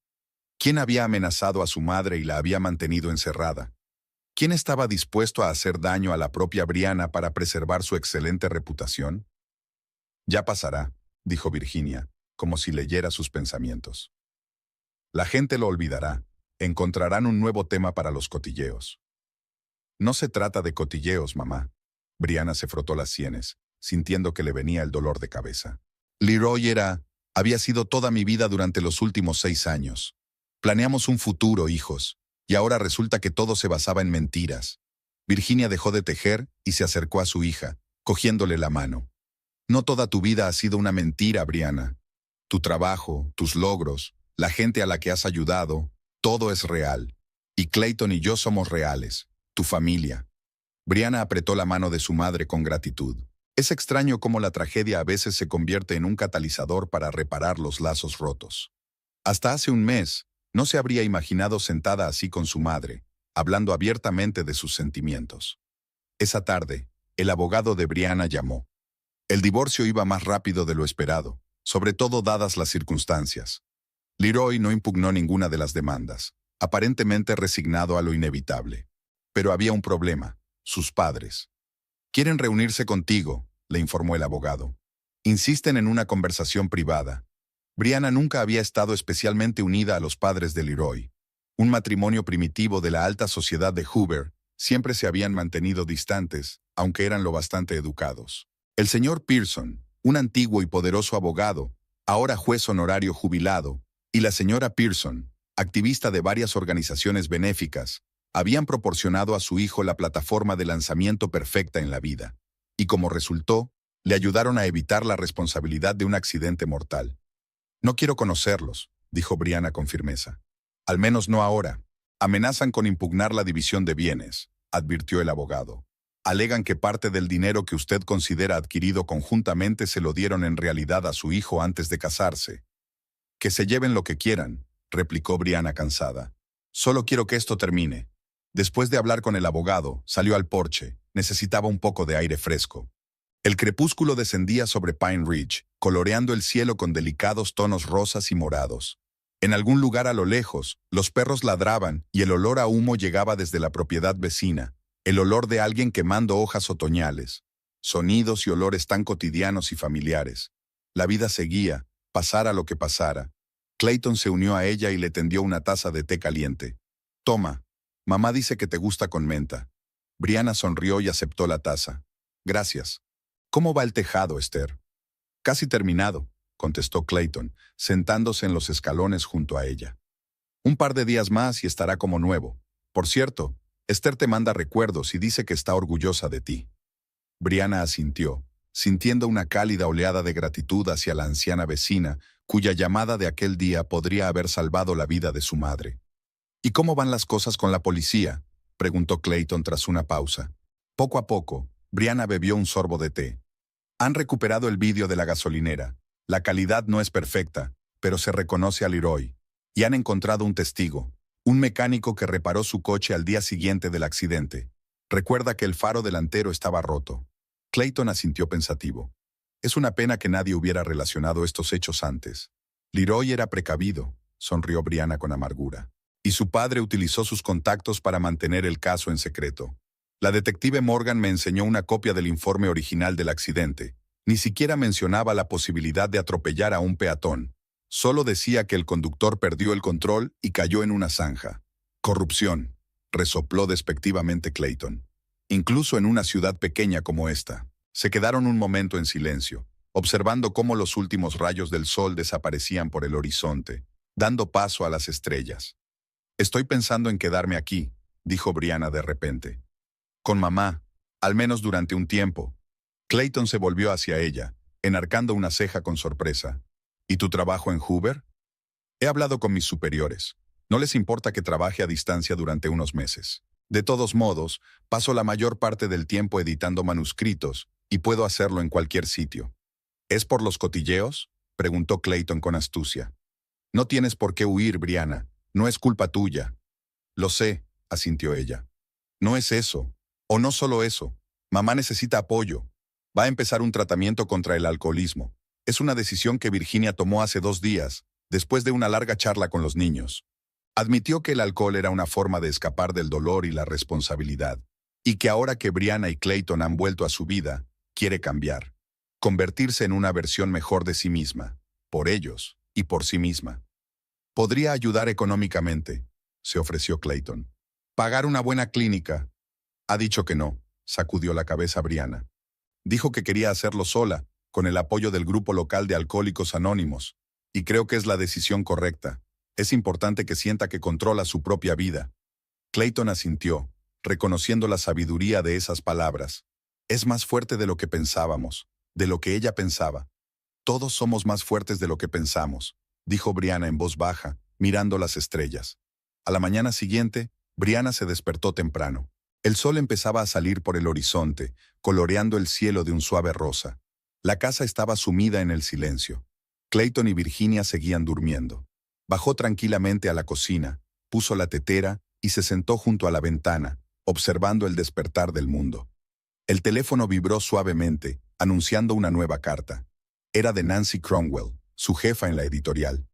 ¿Quién había amenazado a su madre y la había mantenido encerrada? ¿Quién estaba dispuesto a hacer daño a la propia Brianna para preservar su excelente reputación? «Ya pasará», dijo Virginia, como si leyera sus pensamientos. «La gente lo olvidará. Encontrarán un nuevo tema para los cotilleos». «No se trata de cotilleos, mamá». Brianna se frotó las sienes, sintiendo que le venía el dolor de cabeza. «Leroy había sido toda mi vida durante los últimos 6 años. Planeamos un futuro, hijos, y ahora resulta que todo se basaba en mentiras». Virginia dejó de tejer y se acercó a su hija, cogiéndole la mano. «No toda tu vida ha sido una mentira, Brianna. Tu trabajo, tus logros, la gente a la que has ayudado, todo es real. Y Clayton y yo somos reales, tu familia». Brianna apretó la mano de su madre con gratitud. Es extraño cómo la tragedia a veces se convierte en un catalizador para reparar los lazos rotos. Hasta hace un mes, no se habría imaginado sentada así con su madre, hablando abiertamente de sus sentimientos. Esa tarde, el abogado de Brianna llamó. El divorcio iba más rápido de lo esperado, sobre todo dadas las circunstancias. Leroy no impugnó ninguna de las demandas, aparentemente resignado a lo inevitable. Pero había un problema: sus padres. «Quieren reunirse contigo», le informó el abogado. «Insisten en una conversación privada». Brianna nunca había estado especialmente unida a los padres de Leroy. Un matrimonio primitivo de la alta sociedad de Hoover, siempre se habían mantenido distantes, aunque eran lo bastante educados. El señor Pearson, un antiguo y poderoso abogado, ahora juez honorario jubilado, y la señora Pearson, activista de varias organizaciones benéficas, habían proporcionado a su hijo la plataforma de lanzamiento perfecta en la vida, y como resultó, le ayudaron a evitar la responsabilidad de un accidente mortal. «No quiero conocerlos», dijo Brianna con firmeza. «Al menos no ahora. Amenazan con impugnar la división de bienes», advirtió el abogado. «Alegan que parte del dinero que usted considera adquirido conjuntamente se lo dieron en realidad a su hijo antes de casarse». «Que se lleven lo que quieran», replicó Brianna cansada. «Solo quiero que esto termine». Después de hablar con el abogado, salió al porche. Necesitaba un poco de aire fresco. El crepúsculo descendía sobre Pine Ridge, coloreando el cielo con delicados tonos rosas y morados. En algún lugar a lo lejos, los perros ladraban y el olor a humo llegaba desde la propiedad vecina, el olor de alguien quemando hojas otoñales. Sonidos y olores tan cotidianos y familiares. La vida seguía, pasara lo que pasara. Clayton se unió a ella y le tendió una taza de té caliente. «Toma, mamá dice que te gusta con menta». Brianna sonrió y aceptó la taza. «Gracias». «¿Cómo va el tejado, Esther?» «Casi terminado», contestó Clayton, sentándose en los escalones junto a ella. «Un par de días más y estará como nuevo. Por cierto, Esther te manda recuerdos y dice que está orgullosa de ti». Brianna asintió, sintiendo una cálida oleada de gratitud hacia la anciana vecina, cuya llamada de aquel día podría haber salvado la vida de su madre. «¿Y cómo van las cosas con la policía?», preguntó Clayton tras una pausa. Poco a poco, Brianna bebió un sorbo de té. «Han recuperado el vídeo de la gasolinera. La calidad no es perfecta, pero se reconoce a Leroy. Y han encontrado un testigo, un mecánico que reparó su coche al día siguiente del accidente. Recuerda que el faro delantero estaba roto». Clayton asintió pensativo. «Es una pena que nadie hubiera relacionado estos hechos antes». «Leroy era precavido», sonrió Brianna con amargura. «Y su padre utilizó sus contactos para mantener el caso en secreto. La detective Morgan me enseñó una copia del informe original del accidente. Ni siquiera mencionaba la posibilidad de atropellar a un peatón. Solo decía que el conductor perdió el control y cayó en una zanja. Corrupción», resopló despectivamente Clayton. «Incluso en una ciudad pequeña como esta». Se quedaron un momento en silencio. observando cómo los últimos rayos del sol desaparecían por el horizonte, dando paso a las estrellas. Estoy pensando en quedarme aquí, dijo Brianna de repente. Con mamá, al menos durante un tiempo. Clayton se volvió hacia ella, enarcando una ceja con sorpresa. ¿Y tu trabajo en Hoover? He hablado con mis superiores. No les importa que trabaje a distancia durante unos meses. De todos modos, paso la mayor parte del tiempo editando manuscritos y puedo hacerlo en cualquier sitio. ¿Es por los cotilleos?, preguntó Clayton con astucia. No tienes por qué huir, Brianna. No es culpa tuya. Lo sé, asintió ella. No es eso. O no solo eso. Mamá necesita apoyo. Va a empezar un tratamiento contra el alcoholismo. Es una decisión que Virginia tomó hace 2 días, después de una larga charla con los niños. Admitió que el alcohol era una forma de escapar del dolor y la responsabilidad, y que ahora que Brianna y Clayton han vuelto a su vida, quiere cambiar. Convertirse en una versión mejor de sí misma, por ellos y por sí misma. Podría ayudar económicamente, se ofreció Clayton. Pagar una buena clínica. Ha dicho que no, sacudió la cabeza Brianna. Dijo que quería hacerlo sola, con el apoyo del grupo local de Alcohólicos Anónimos, y creo que es la decisión correcta. Es importante que sienta que controla su propia vida. Clayton asintió, reconociendo la sabiduría de esas palabras. Es más fuerte de lo que pensábamos, de lo que ella pensaba. Todos somos más fuertes de lo que pensamos, dijo Brianna en voz baja, mirando las estrellas. A la mañana siguiente, Brianna se despertó temprano. El sol empezaba a salir por el horizonte, coloreando el cielo de un suave rosa. La casa estaba sumida en el silencio. Clayton y Virginia seguían durmiendo. Bajó tranquilamente a la cocina, puso la tetera y se sentó junto a la ventana, observando el despertar del mundo. El teléfono vibró suavemente, anunciando una nueva carta. Era de Nancy Cromwell, su jefa en la editorial.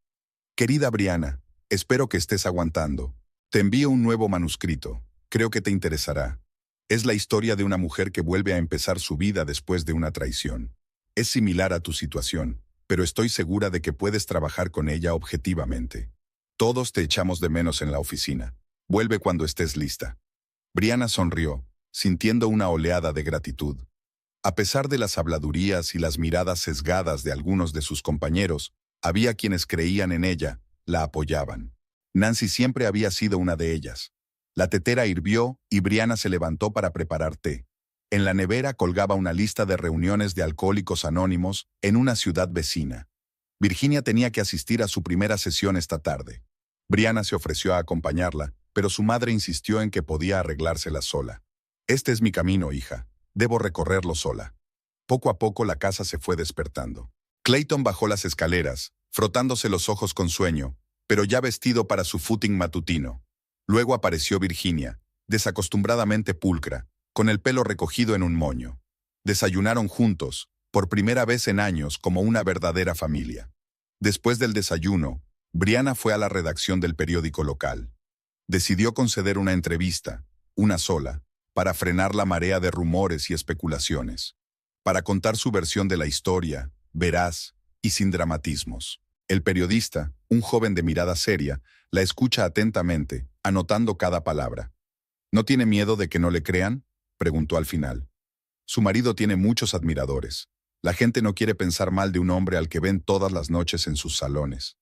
Querida Brianna, espero que estés aguantando. Te envío un nuevo manuscrito. Creo que te interesará. Es la historia de una mujer que vuelve a empezar su vida después de una traición. Es similar a tu situación, pero estoy segura de que puedes trabajar con ella objetivamente. Todos te echamos de menos en la oficina. Vuelve cuando estés lista. Brianna sonrió, sintiendo una oleada de gratitud. A pesar de las habladurías y las miradas sesgadas de algunos de sus compañeros, había quienes creían en ella, la apoyaban. Nancy siempre había sido una de ellas. La tetera hirvió y Brianna se levantó para preparar té. En la nevera colgaba una lista de reuniones de Alcohólicos Anónimos en una ciudad vecina. Virginia tenía que asistir a su primera sesión esta tarde. Brianna se ofreció a acompañarla, pero su madre insistió en que podía arreglársela sola. Este es mi camino, hija. Debo recorrerlo sola. Poco a poco la casa se fue despertando. Clayton bajó las escaleras, frotándose los ojos con sueño, pero ya vestido para su footing matutino. Luego apareció Virginia, desacostumbradamente pulcra, con el pelo recogido en un moño. Desayunaron juntos, por primera vez en años como una verdadera familia. Después del desayuno, Brianna fue a la redacción del periódico local. Decidió conceder una entrevista, una sola, para frenar la marea de rumores y especulaciones. Para contar su versión de la historia, veraz y sin dramatismos. El periodista, un joven de mirada seria, la escucha atentamente, anotando cada palabra. ¿No tiene miedo de que no le crean?, preguntó al final. Su marido tiene muchos admiradores. La gente no quiere pensar mal de un hombre al que ven todas las noches en sus salones.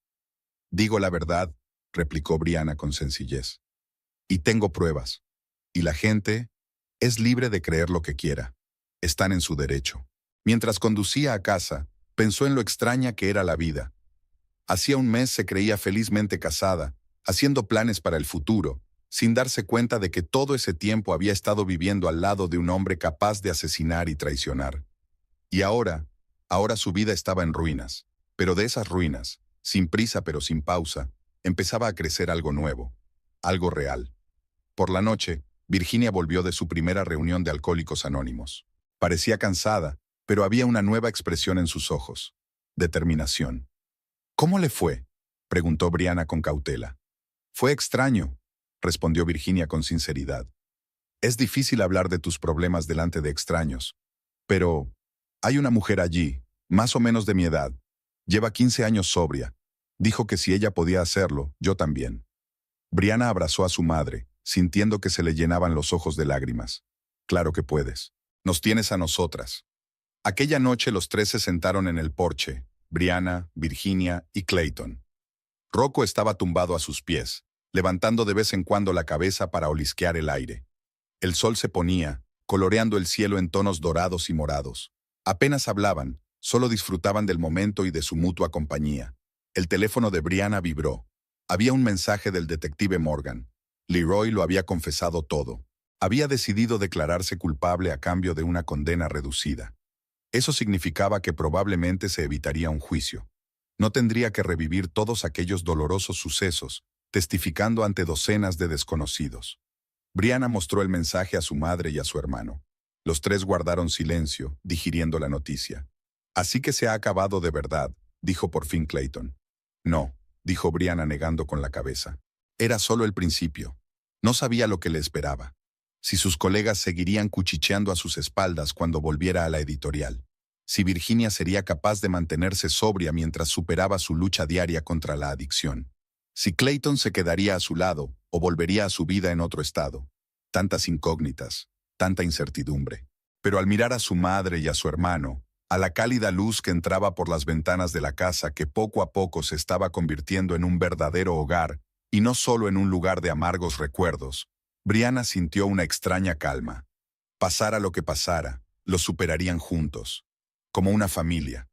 Digo la verdad, replicó Brianna con sencillez. Y tengo pruebas. Y la gente es libre de creer lo que quiera. Están en su derecho. Mientras conducía a casa, pensó en lo extraña que era la vida. Hacía un mes se creía felizmente casada, haciendo planes para el futuro, sin darse cuenta de que todo ese tiempo había estado viviendo al lado de un hombre capaz de asesinar y traicionar. Y ahora su vida estaba en ruinas, pero de esas ruinas, sin prisa pero sin pausa, empezaba a crecer algo nuevo, algo real. Por la noche, Virginia volvió de su primera reunión de Alcohólicos Anónimos. Parecía cansada, pero había una nueva expresión en sus ojos. Determinación. ¿Cómo le fue?, preguntó Brianna con cautela. Fue extraño, respondió Virginia con sinceridad. Es difícil hablar de tus problemas delante de extraños. Pero hay una mujer allí, más o menos de mi edad. Lleva 15 años sobria. Dijo que si ella podía hacerlo, yo también. Brianna abrazó a su madre, sintiendo que se le llenaban los ojos de lágrimas. Claro que puedes. Nos tienes a nosotras. Aquella noche los tres se sentaron en el porche, Brianna, Virginia y Clayton. Rocco estaba tumbado a sus pies, levantando de vez en cuando la cabeza para olisquear el aire. El sol se ponía, coloreando el cielo en tonos dorados y morados. Apenas hablaban, solo disfrutaban del momento y de su mutua compañía. El teléfono de Brianna vibró. Había un mensaje del detective Morgan. Leroy lo había confesado todo. Había decidido declararse culpable a cambio de una condena reducida. Eso significaba que probablemente se evitaría un juicio. No tendría que revivir todos aquellos dolorosos sucesos, testificando ante docenas de desconocidos. Brianna mostró el mensaje a su madre y a su hermano. Los tres guardaron silencio, digiriendo la noticia. «Así que se ha acabado de verdad», dijo por fin Clayton. «No», dijo Brianna negando con la cabeza. «Era solo el principio. No sabía lo que le esperaba. Si sus colegas seguirían cuchicheando a sus espaldas cuando volviera a la editorial. Si Virginia sería capaz de mantenerse sobria mientras superaba su lucha diaria contra la adicción. Si Clayton se quedaría a su lado o volvería a su vida en otro estado. Tantas incógnitas, tanta incertidumbre. Pero al mirar a su madre y a su hermano, a la cálida luz que entraba por las ventanas de la casa que poco a poco se estaba convirtiendo en un verdadero hogar, y no solo en un lugar de amargos recuerdos, Brianna sintió una extraña calma. Pasara lo que pasara, lo superarían juntos, como una familia.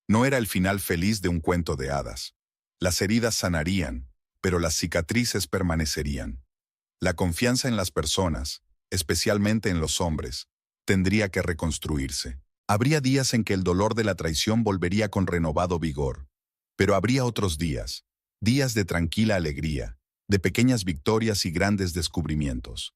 No era el final feliz de un cuento de hadas. Las heridas sanarían, pero las cicatrices permanecerían. La confianza en las personas, especialmente en los hombres, tendría que reconstruirse. Habría días en que el dolor de la traición volvería con renovado vigor, pero habría otros días, días de tranquila alegría, de pequeñas victorias y grandes descubrimientos.